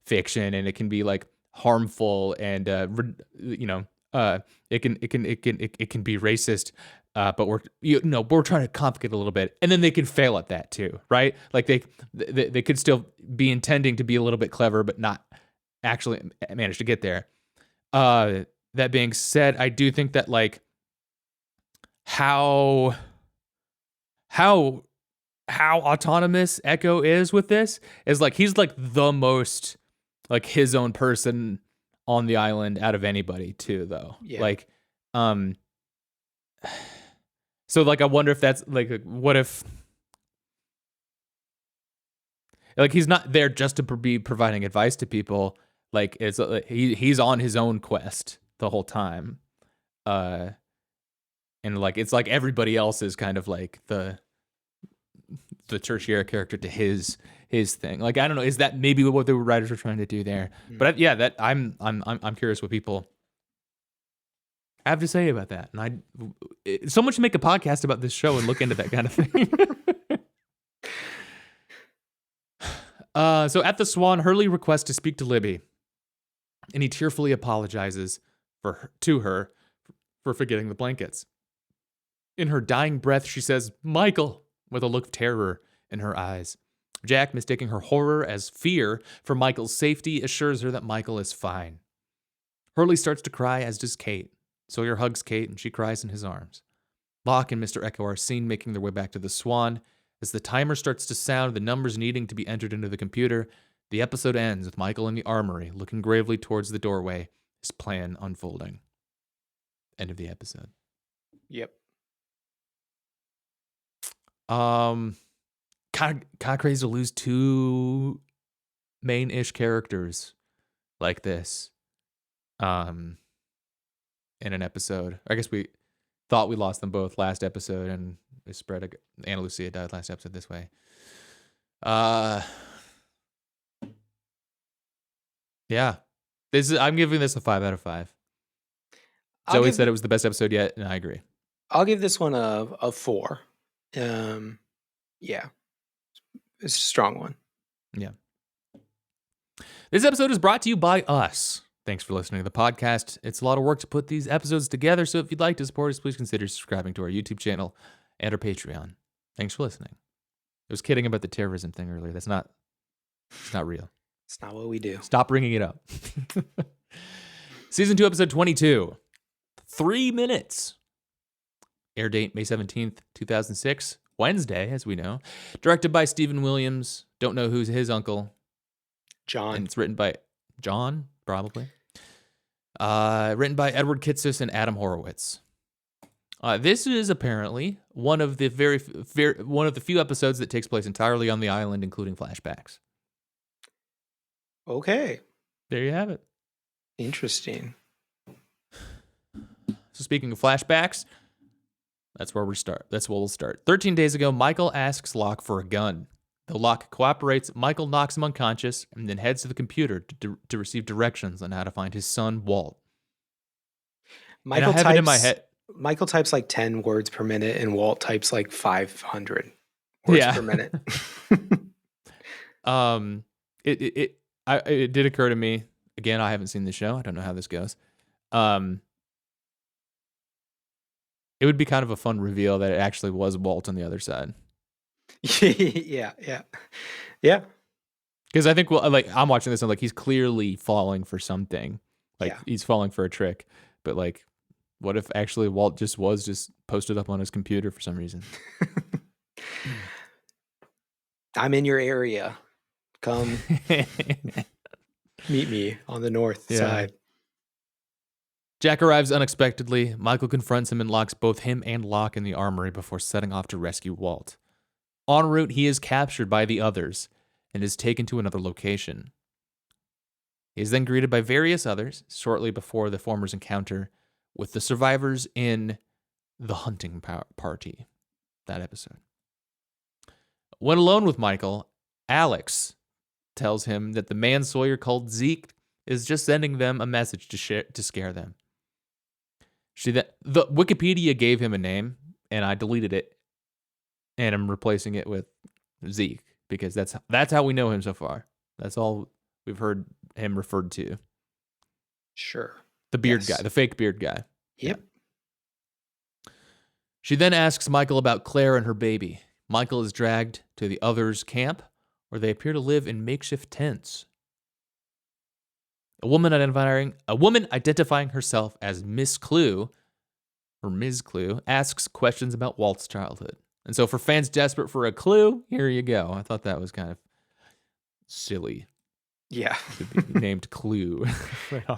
fiction, and it can be like harmful and you know, it can be racist. But we're trying to complicate it a little bit, and then they can fail at that too, right? Like they could still be intending to be a little bit clever, but not actually manage to get there. That being said, I do think that like how how autonomous Echo is with this is like he's like the most like his own person on the island out of anybody too, though. Yeah. Like so like I wonder if that's like what if like he's not there just to be providing advice to people. Like it's he's on his own quest the whole time. Uh and like it's like everybody else is kind of like the tertiary character to his thing. Like I don't know, is that maybe what the writers were trying to do there? But yeah, that I'm curious what people have to say about that. And someone should make a podcast about this show and look into that kind of thing. So at the Swan, Hurley requests to speak to Libby, and he tearfully apologizes to her for forgetting the blankets. In her dying breath, she says, "Michael," with a look of terror in her eyes. Jack, mistaking her horror as fear for Michael's safety, assures her that Michael is fine. Hurley starts to cry, as does Kate. Sawyer hugs Kate, and she cries in his arms. Locke and Mr. Echo are seen making their way back to the Swan. As the timer starts to sound, the numbers needing to be entered into the computer, The episode ends with Michael in the armory, looking gravely towards the doorway, his plan unfolding. End of the episode. Yep. Kind of crazy to lose two main-ish characters like this. In an episode. I guess we thought we lost them both last episode, and it spread. Ana Lucia died last episode this way. Yeah. I'm giving this a 5 out of 5. Zoe said it was the best episode yet, and I agree. I'll give this one a 4. Yeah. It's a strong one. Yeah. This episode is brought to you by us. Thanks for listening to the podcast. It's a lot of work to put these episodes together, so if you'd like to support us, please consider subscribing to our YouTube channel and our Patreon. Thanks for listening. I was kidding about the terrorism thing earlier. It's not real. It's not what we do. Stop bringing it up. Season 2, episode 22. 3 minutes. Air date May 17th, 2006. Wednesday, as we know. Directed by Stephen Williams. Don't know who's his uncle. John. And it's written by John, probably. Written by Edward Kitsis and Adam Horowitz. This is apparently one of the one of the few episodes that takes place entirely on the island, including flashbacks. Okay. There you have it. Interesting. So speaking of flashbacks, that's where we'll start. 13 days ago, Michael asks Locke for a gun. The Locke cooperates, Michael knocks him unconscious, and then heads to the computer to receive directions on how to find his son, Walt. Michael types, it in my head. Michael types like 10 words per minute, and Walt types like 500 words per minute. It did occur to me, again, I haven't seen the show. I don't know how this goes. It would be kind of a fun reveal that it actually was Walt on the other side. Yeah. Because I think, I'm watching this and he's clearly falling for something. He's falling for a trick. But what if actually Walt just posted up on his computer for some reason? I'm in your area. Come meet me on the north side. Jack arrives unexpectedly. Michael confronts him and locks both him and Locke in the armory before setting off to rescue Walt. En route, he is captured by the others and is taken to another location. He is then greeted by various others shortly before the former's encounter with the survivors in the hunting party. That episode. When alone with Michael, Alex tells him that the man Sawyer called Zeke is just sending them a message to scare them. The Wikipedia gave him a name, and I deleted it, and I'm replacing it with Zeke because that's how we know him so far. That's all we've heard him referred to. Sure. The beard guy, the fake beard guy. Yep. She then asks Michael about Claire and her baby. Michael is dragged to the others' camp, where they appear to live in makeshift tents. A woman identifying herself as Miss Clue, or Ms. Clue, asks questions about Walt's childhood. And so for fans desperate for a clue, here you go. I thought that was kind of silly. Yeah. To be named Clue.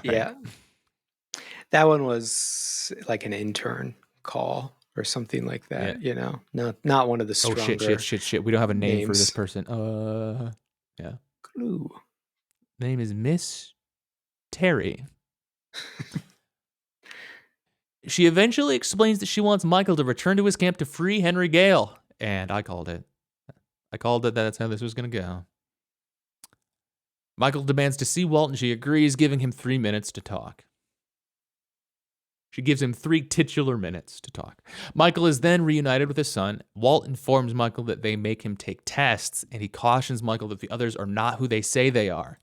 Yeah. That one was like an intern call or something like that, Not one of the stronger. Oh, shit. We don't have a name for this person. Yeah. Clue. Name is Miss Terry. She eventually explains that she wants Michael to return to his camp to free Henry Gale. And I called it. That's how this was going to go. Michael demands to see Walt and she agrees, giving him 3 minutes to talk. She gives him 3 titular minutes to talk. Michael is then reunited with his son. Walt informs Michael that they make him take tests, and he cautions Michael that the others are not who they say they are.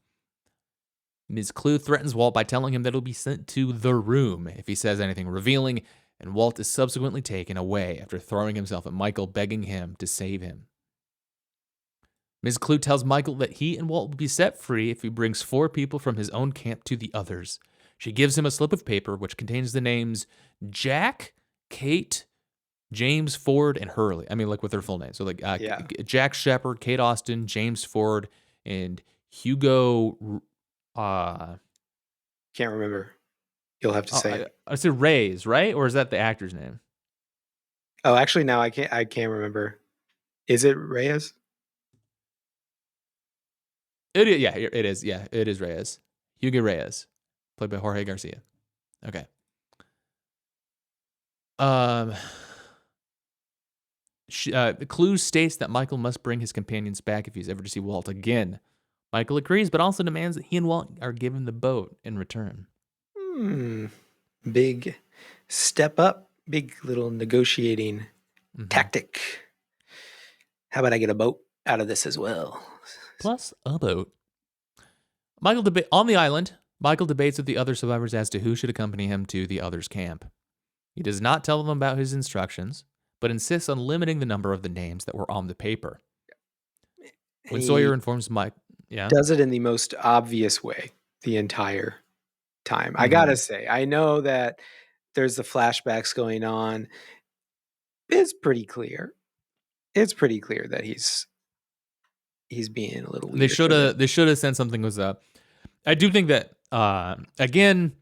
Ms. Clue threatens Walt by telling him that he'll be sent to the room if he says anything revealing, and Walt is subsequently taken away after throwing himself at Michael, begging him to save him. Ms. Clue tells Michael that he and Walt will be set free if he brings 4 people from his own camp to the others. She gives him a slip of paper which contains the names Jack, Kate, James Ford, and Hurley. I mean, with their full names. So, Jack Shepard, Kate Austin, James Ford, and Hugo. Uh, Can't remember. You'll have to say it. I said Reyes, right? Or is that the actor's name? Oh, actually, now I can't. I can't remember. Is it Reyes? It is, yeah, it is. Yeah, it is Reyes. Hugo Reyes, played by Jorge Garcia. Okay. Um, the clue states that Michael must bring his companions back if he's ever to see Walt again. Michael agrees, but also demands that he and Walt are given the boat in return. Big step up. Big little negotiating tactic. How about I get a boat out of this as well? Plus a boat. On the island, Michael debates with the other survivors as to who should accompany him to the other's camp. He does not tell them about his instructions, but insists on limiting the number of the names that were on the paper. When Sawyer informs Mike, does it in the most obvious way the entire time. I gotta say, I know that there's the flashbacks going on. It's pretty clear. It's pretty clear that he's being a little weird. They should have said something was up. I do think that again,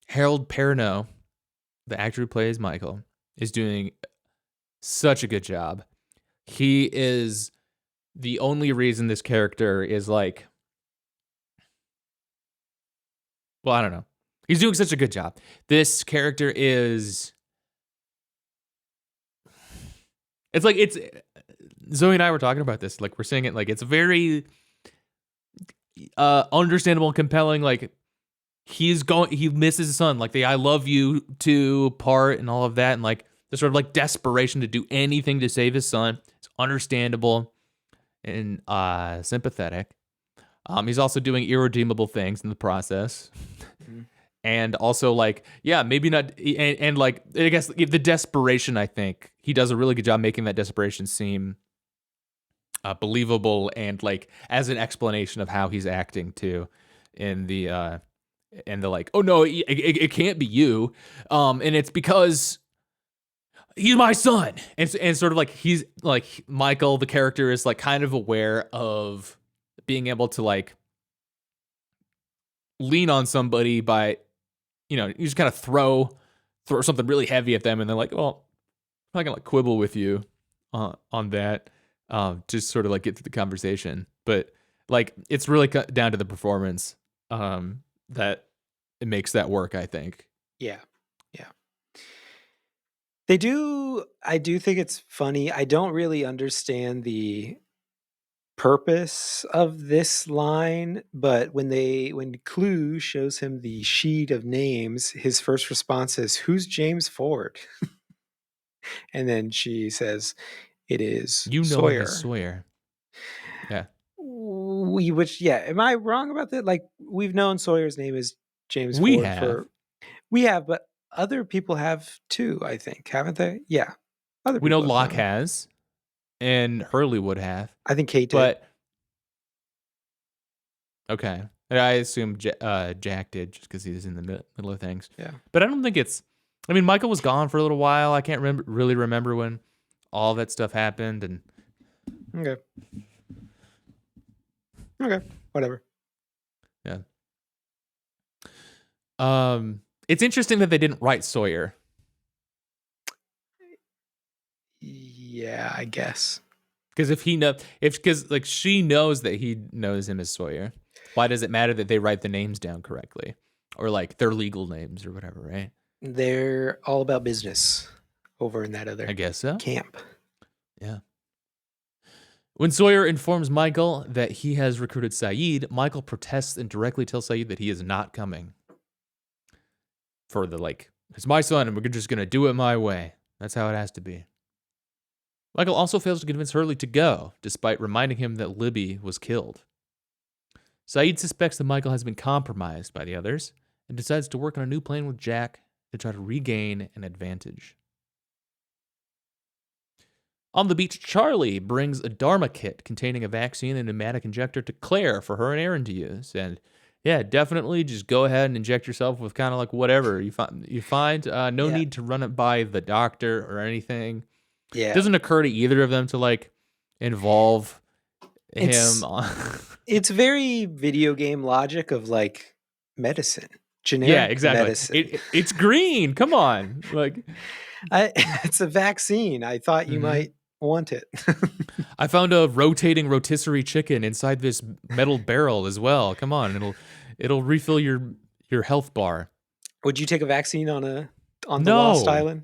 Harold Perrineau, the actor who plays Michael, is doing such a good job. He is the only reason this character is like, well, I don't know. He's doing such a good job. This character is, Zoe and I were talking about this. Like, we're saying it like it's very understandable and compelling. Like, he misses his son. Like, the I love you to part and all of that. And like the sort of like desperation to do anything to save his son. It's understandable and sympathetic. He's also doing irredeemable things in the process. And also, like, yeah, maybe not. And like, I guess the desperation, I think he does a really good job making that desperation seem believable and like as an explanation of how he's acting too in the like, oh no, it can't be you. And it's because he's my son. And sort of like he's like Michael, the character, is like kind of aware of being able to like lean on somebody by, you just kind of throw something really heavy at them and they're like, well, I'm not gonna like quibble with you on that. Just sort of like get to the conversation. But like it's really down to the performance that it makes that work, I think. Yeah. I do think it's funny. I don't really understand the purpose of this line, but when Clue shows him the sheet of names, his first response is, "Who's James Ford?" And then she says, "It is Sawyer." Him as Sawyer. Yeah. Am I wrong about that? Like, we've known Sawyer's name is James Ford we have, but other people have too, I think, haven't they? Yeah. We know Locke has, and Hurley would have. I think Kate did. But okay. I assume Jack did just because he's in the middle of things. Yeah. But I don't think I mean, Michael was gone for a little while. I can't really remember when all that stuff happened. And Okay. Whatever. Yeah. It's interesting that they didn't write Sawyer. Yeah, I guess. Because because she knows that he knows him as Sawyer, why does it matter that they write the names down correctly, or like their legal names or whatever, right? They're all about business over in that other, I guess so, camp. Yeah. When Sawyer informs Michael that he has recruited Saeed, Michael protests and directly tells Saeed that he is not coming. For the like, it's my son and we're just gonna do it my way. That's how it has to be. Michael also fails to convince Hurley to go, despite reminding him that Libby was killed. Saeed suspects that Michael has been compromised by the others and decides to work on a new plan with Jack to try to regain an advantage. On the beach, Charlie brings a Dharma kit containing a vaccine and pneumatic injector to Claire for her and Aaron to use. And yeah, definitely just go ahead and inject yourself with kind of like whatever you find. No need to run it by the doctor or anything. Yeah. It doesn't occur to either of them to like involve him It's on. it's very video game logic of like medicine, Yeah, generic exactly. medicine. It's green. Come on. Like, It's a vaccine. I thought you mhm. might want it. I found a rotating rotisserie chicken inside this metal barrel as well. Come on, it'll refill your health bar. Would you take a vaccine on the Lost No. Island?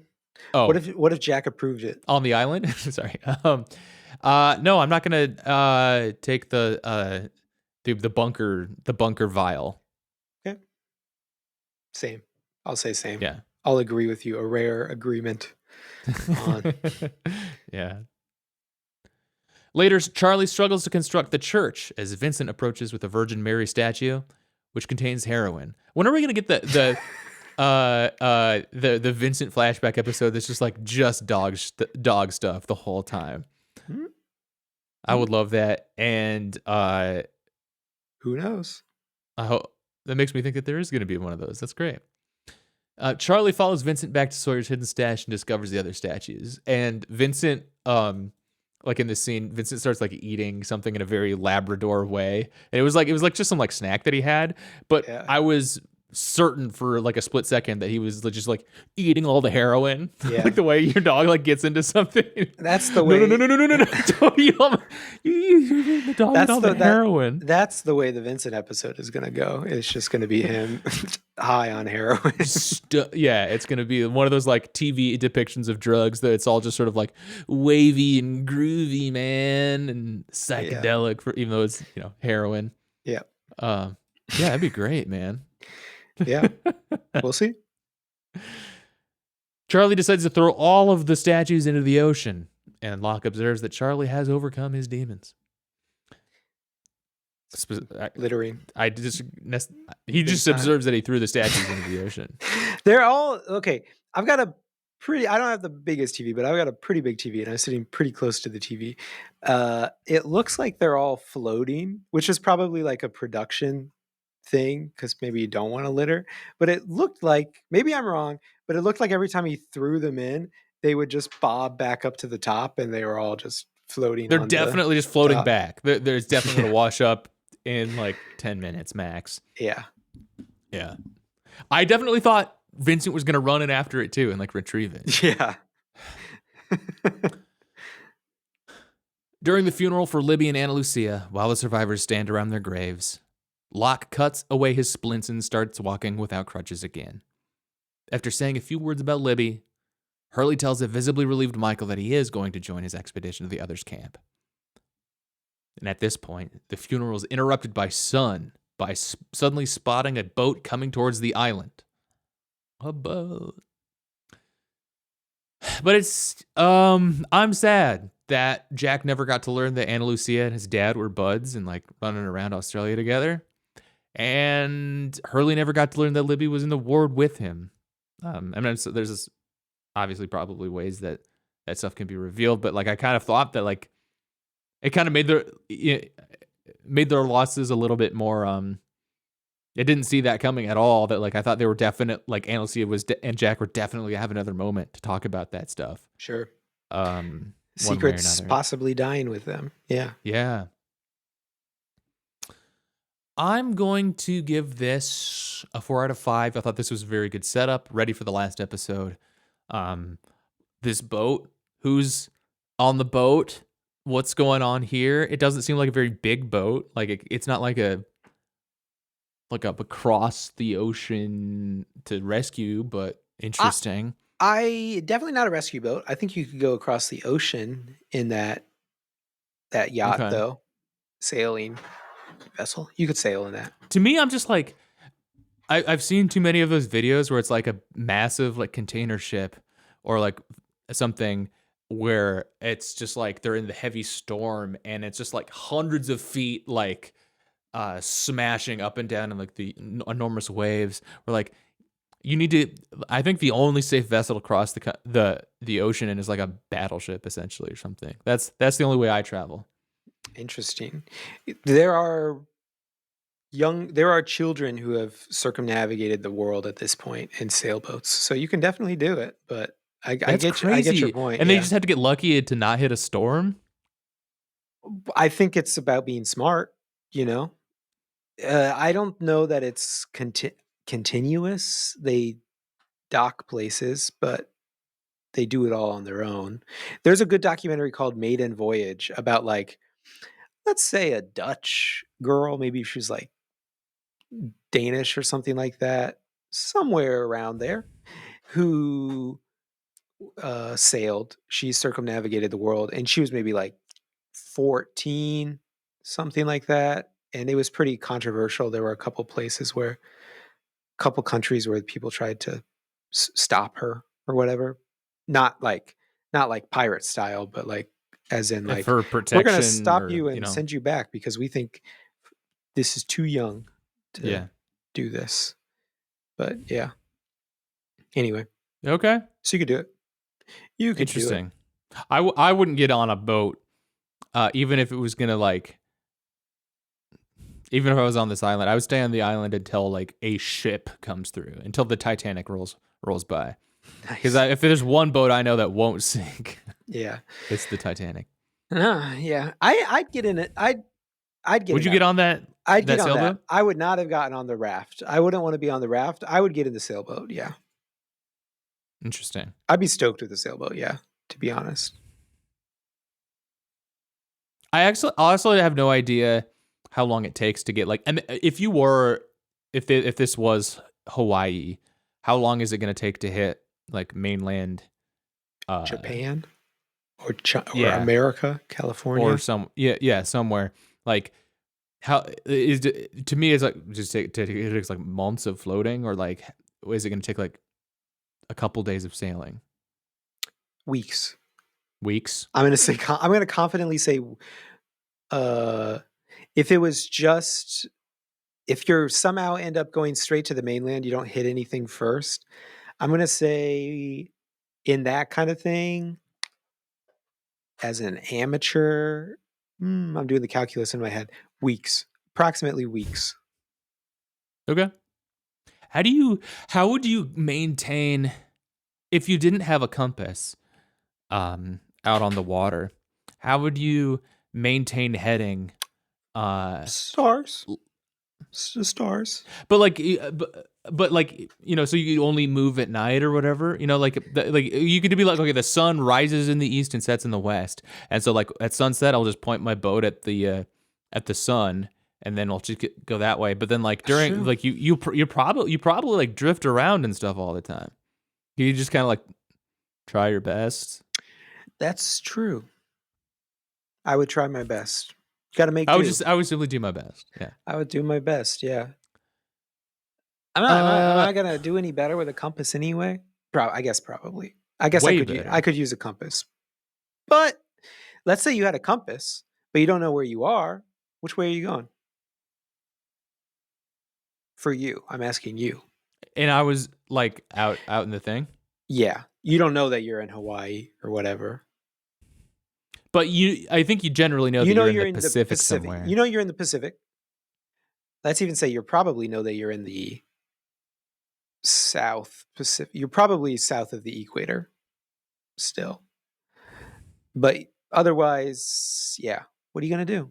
Oh, What if Jack approved it? on the island? Sorry. No, I'm not gonna take the bunker vial. Okay, same. I'll say same. Yeah. I'll agree with you. A rare agreement on. Yeah. Later, Charlie struggles to construct the church as Vincent approaches with a Virgin Mary statue, which contains heroin. When are we gonna get the Vincent flashback episode that's just like dog stuff the whole time? Hmm? I would love that, and Who knows? I hope that makes me think that there is going to be one of those. That's great. Charlie follows Vincent back to Sawyer's hidden stash and discovers the other statues. And Vincent, like in this scene, Vincent starts like eating something in a very Labrador way. And it was like just some like snack that he had. But Yeah. I was certain for like a split second that he was just like eating all the heroin, Yeah. like the way your dog like gets into something. That's the way. No! Don't eat all the dog That's eat all the heroin. That's the way the Vincent episode is gonna go. It's just gonna be him high on heroin. Yeah, it's gonna be one of those like TV depictions of drugs that it's all just sort of like wavy and groovy, man, and psychedelic for even though it's heroin. Yeah. Yeah, that'd be great, man. Yeah. We'll see. Charlie decides to throw all of the statues into the ocean, and Locke observes that Charlie has overcome his demons. Littering. He just observes that he threw the statues into the ocean. They're all okay. I don't have the biggest TV, but I've got a pretty big TV and I'm sitting pretty close to the TV. It looks like they're all floating, which is probably like a production thing because maybe you don't want to litter. But it looked like, maybe I'm wrong, but it looked like every time he threw them in, they would just bob back up to the top and they were all just floating. They're definitely just floating top. back. There's definitely going to wash up in like 10 minutes max. Yeah. Yeah. I definitely thought Vincent was going to run in after it too and like retrieve it. Yeah. During the funeral for Libby and Ana Lucia, while the survivors stand around their graves, Locke cuts away his splints and starts walking without crutches again. After saying a few words about Libby, Hurley tells a visibly relieved Michael that he is going to join his expedition to the others' camp. And at this point, the funeral is interrupted by Sun by suddenly spotting a boat coming towards the island. A boat. But I'm sad that Jack never got to learn that Ana Lucia and his dad were buds and like running around Australia together. And Hurley never got to learn that Libby was in the ward with him. I mean, so there's obviously probably ways that stuff can be revealed, but like I kind of thought that like it kind of made their losses a little bit more. I didn't see that coming at all. That like I thought they were definite. Like Ana Lucia and Jack were definitely gonna have another moment to talk about that stuff. Sure. Secrets possibly dying with them. Yeah. Yeah. I'm going to give this a 4 out of 5. I thought this was a very good setup, ready for the last episode. This boat, who's on the boat? What's going on here? It doesn't seem like a very big boat. Like it's not like a across the ocean to rescue, but interesting. I definitely not a rescue boat. I think you could go across the ocean in that yacht though. Sailing vessel. You could sail in that. To me, I'm just like I've seen too many of those videos where it's like a massive like container ship or like something where it's just like they're in the heavy storm and it's just like hundreds of feet like smashing up and down in like the enormous waves. Or like you need to. I think the only safe vessel to cross the ocean in is like a battleship essentially or something. That's the only way I travel. Interesting. There are children who have circumnavigated the world at this point in sailboats, so you can definitely do it. But I get your point. And they just had to get lucky to not hit a storm. I think it's about being smart, you know? I don't know that it's continuous. They dock places, but they do it all on their own. There's a good documentary called Maiden Voyage about, like, let's say a Dutch girl, maybe she's like Danish or something like that, somewhere around there, who sailed. She circumnavigated the world, and she was maybe like 14, something like that. And it was pretty controversial. There were a couple places where, couple countries where people tried to stop her or whatever. Not like, not like pirate style, but like, as in like, For we're gonna protection stop or, you and send you back because we think this is too young to yeah. do this. But yeah. Anyway, Okay. so you could do it. You could do it. Interesting. I wouldn't get on a boat, even if it was gonna like, even if I was on this island, I would stay on the island until like a ship comes through, until the Titanic rolls by. Because Nice. if there's one boat I know that won't sink, Yeah. it's the Titanic. Yeah. I'd get in it. I'd get Would in you that. get on that I'd get on that. sailboat? I would not have gotten on the raft. I wouldn't want to be on the raft. I would get in the sailboat. Yeah. Interesting. I'd be stoked with the sailboat. Yeah. To be honest. I also have no idea how long it takes to get like. And if this was Hawaii, how long is it going to take to hit like mainland? Japan or or Yeah, America, California. or somewhere like how is to me it's like just it takes like months of floating, or like is it going to take like a couple days of sailing? Weeks. Weeks? I'm gonna say. I'm gonna confidently say. Uh, if it was just, if you're somehow end up going straight to the mainland, you don't hit anything first. I'm gonna say, in that kind of thing, as an amateur, I'm doing the calculus in my head. Weeks, approximately weeks. Okay. How would you maintain if you didn't have a compass out on the water? How would you maintain heading? Stars, stars. But like, but like, so you only move at night or whatever. Like you could be like, okay, the sun rises in the east and sets in the west, and so like at sunset, I'll just point my boat at the sun, and then I'll just go that way. But then like That's during true. like you probably like drift around and stuff all the time. You just kind of like try your best. That's true. I would try my best. Got to make do. I would simply do my best. Yeah. I would do my best. Yeah. I'm Uh, not gonna do any better with a compass anyway. I guess probably. I guess way I better. could use a compass. But let's say you had a compass, but you don't know where you are. Which way are you going? For you, I'm asking you. And I was like out in the thing. Yeah, you don't know that you're in Hawaii or whatever. But I think you generally know You that know you're in you're the in the Pacific Pacific. somewhere. You know you're in the Pacific. Let's even say you probably know that you're in the South Pacific. You're probably south of the equator still. But otherwise, yeah. What are you going to do?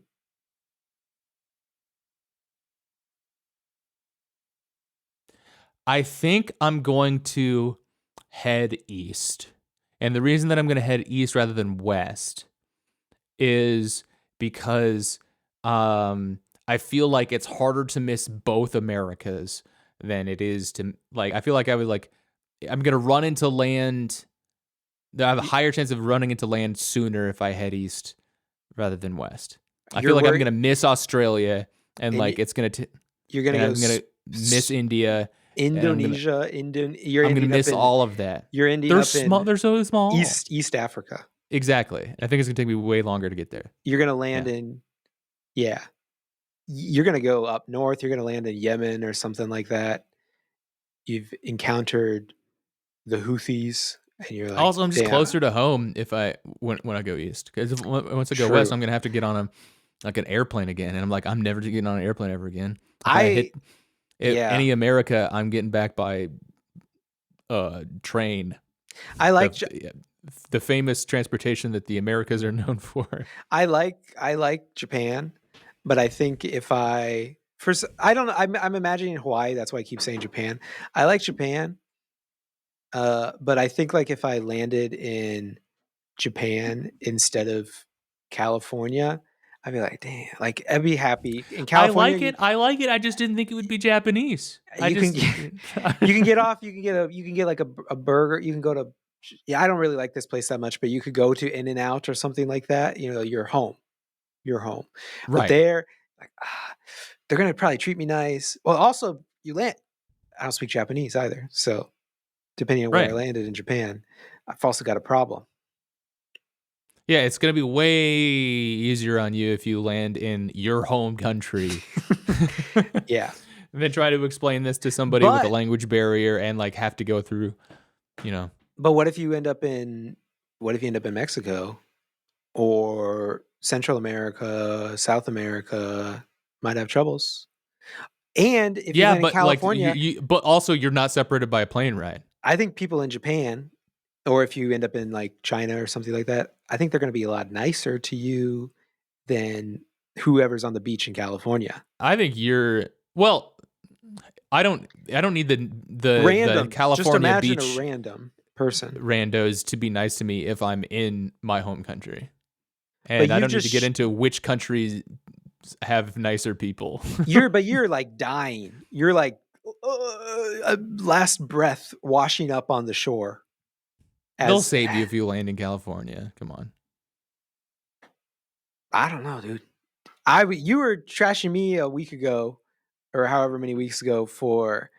I think I'm going to head east. And the reason that I'm going to head east rather than west is because I feel like it's harder to miss both Americas than it is to like. I feel like I would like. I'm gonna run into land. I have a higher chance of running into land sooner if I head east rather than west. I You're feel like I'm worried, gonna miss Australia and and like it's gonna you're going to and go I'm gonna miss India and Indonesia. You're I'm gonna ending up miss in all of that. you're ending They're up small. in They're so small. East Africa. Exactly. I think it's gonna take me way longer to get there. You're going to land Yeah. in, yeah. You're going to go up north. You're going to land in Yemen or something like that. You've encountered the Houthis, and you're like, Also, I'm just damn, closer to home if when I go east. Because once I go west, true. I'm gonna have to get on like an airplane again, and I'm like, I'm never getting on an airplane ever again. If I I, hit yeah. any America, I'm getting back by train. I like, Yeah. the famous transportation that the Americas are known for. I like Japan, but I think if I first I don't know, I'm imagining Hawaii, that's why I keep saying Japan. I like Japan, but I think like if I landed in Japan instead of California, I'd be like, damn, like I'd be happy. In I California, like it. I like it. I just didn't think it would be Japanese. I you can just get you can get off, you can get like a burger, you can go to yeah, I don't really like this place that much, but you could go to In and Out or something like that. You know, you're home. You're home. But right, there, like, they're gonna probably treat me nice. Well, also, you land. I don't speak Japanese either, so depending on where I right. landed in Japan, I've also got a problem. Yeah, it's gonna be way easier on you if you land in your home country. Yeah, And then try to explain this to somebody with a but language barrier and like have to go through, you know. what if you end up in Mexico or Central America, South America? Might have troubles. And if you Yeah, land in but like California, but also you're not separated by a plane ride. I think people in Japan, or if you end up in like China or something like that, I think they're going to be a lot nicer to you than whoever's on the beach in California. I think you're well. I don't need the Random, just California imagine a beach random person, randos to be nice to me if I'm in my home country, but and I you don't need to get just into which countries have nicer people. you're like dying. You're like last breath washing up on the shore. They'll As save you if you land in California. Come on. I don't know, dude. You were trashing me a week ago, or however many weeks ago, for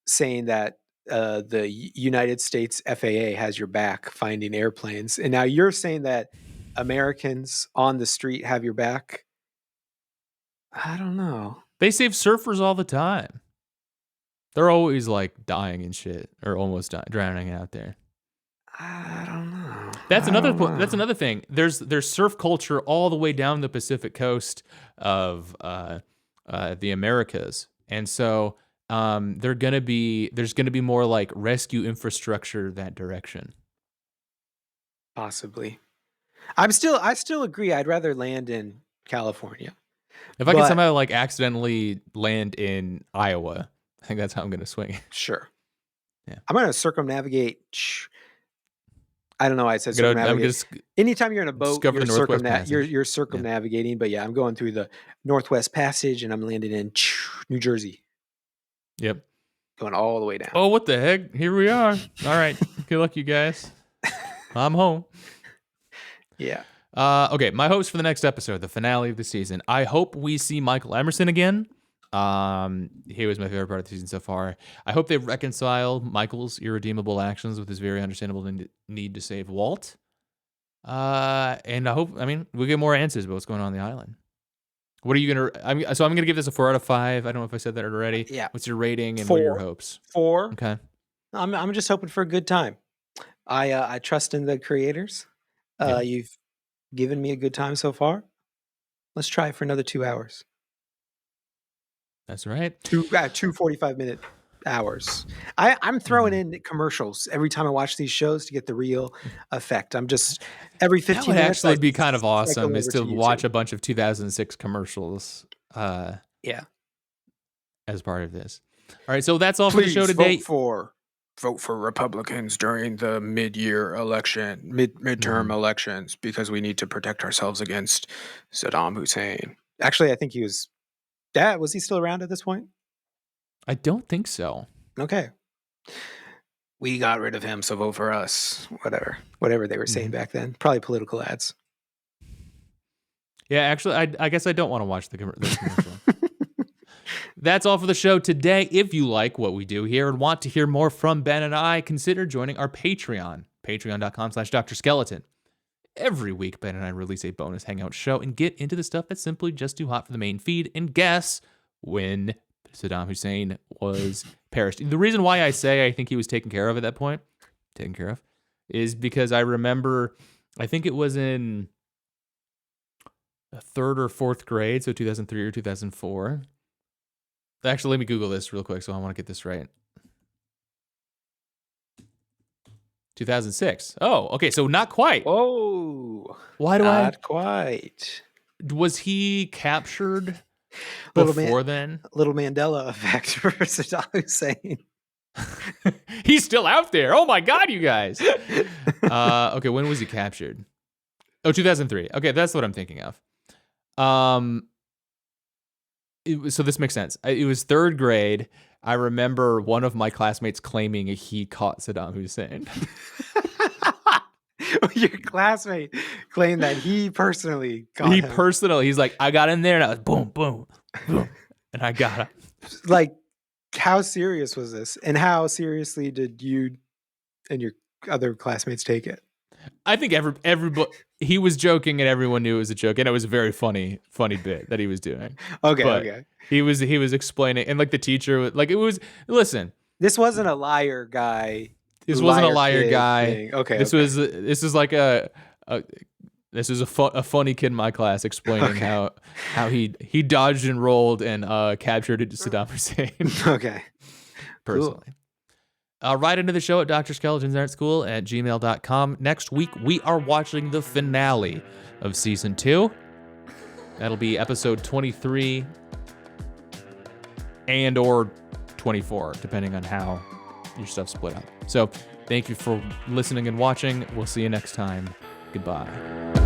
saying that the United States FAA has your back finding airplanes, and now you're saying that Americans on the street have your back. I don't know. They save surfers all the time. They're always like dying and shit, or almost drowning out there. I don't know. That's I another. don't That's know. another thing. There's surf culture all the way down the Pacific coast of the Americas, and so there's gonna be more like rescue infrastructure that direction. Possibly. I still agree. I'd rather land in California, If I can but somehow like accidentally land in Iowa, I think that's how I'm gonna swing it. sure. Yeah, I'm gonna circumnavigate. I don't know why I said I'm gonna circumnavigate. just Anytime you're in a boat, discover the Northwest Passage. you're Yeah. circumnavigating. But yeah, I'm going through the Northwest Passage, and I'm landing in New Jersey, Yep. going all the way down. Oh, what the heck? Here we are. All right. Good luck, you guys. I'm home. Yeah. Okay, my hopes for the next episode, the finale of the season. I hope we see Michael Emerson again. He was my favorite part of the season so far. I hope they reconcile Michael's irredeemable actions with his very understandable need to save Walt. And I mean, we get more answers about what's going on the island. What are you gonna? I'm gonna give this a 4 out of 5. I don't know if I said that already. Yeah. What's your rating and what are your 4. hopes? 4. Okay. I'm just hoping for a good time. I trust in the creators. Yeah, You've given me a good time so far. Let's try it for another 2 hours. that's right. 2 45-minute hours. I'm throwing Mhm. in commercials every time I watch these shows to get the real effect. I'm just every That 15 would minutes actually be kind of I go awesome is over to to watch YouTube. a bunch of 2006 commercials Yeah. as part of this. All right, so that's all for the show Please today. vote for Republicans during the mid-year election, midterm Mhm. elections, because we need to protect ourselves against Saddam Hussein. Actually, I think was he still around at this point? I don't think so. Okay. We got rid of him, so vote for us. Whatever they were saying Mhm. back then. Probably political ads. Yeah, actually, I guess I don't want to watch the commercial. That's all for the show today. If you like what we do here and want to hear more from Ben and I, consider joining our Patreon, patreon.com/Dr. Skeleton. Every week, Ben and I release a bonus hangout show and get into the stuff that's simply just too hot for the main feed. And guess when Saddam Hussein was perished. The reason why I say I think he was taken care of at that point, is because I remember, I think it was in the 3rd or 4th grade, so 2003 or 2004. Actually, let me Google this real quick, so I want to get this right. 2006. Oh, okay. So not quite. Oh, Why do not quite. was he captured Little man, before then? little Mandela effect for Saddam Hussein. He's still out there. Oh my God, you guys. Okay, when was he captured? Oh, 2003. Okay, that's what I'm thinking of. So this makes sense. It was third grade. I remember one of my classmates claiming he caught Saddam Hussein. Your classmate claimed that he personally got him. He's like, I got in there and I was boom, boom, boom, and I got him. Like, how serious was this? And how seriously did you and your other classmates take it? I think everybody, he was joking and everyone knew it was a joke, and it was a very funny bit that he was doing. Okay. He was explaining, and like the teacher, like it was. Listen, this wasn't a liar guy. This wasn't a liar guy. Thing. Okay. This is like this is a funny kid in my class explaining how he dodged and rolled and captured Saddam Hussein. Okay. Personally. Cool. Write into the show at drskeletonsartschool@gmail.com. Next week, we are watching the finale of season 2. That'll be episode 23 and or 24, depending on how your stuff's split up. So thank you for listening and watching. We'll see you next time. Goodbye.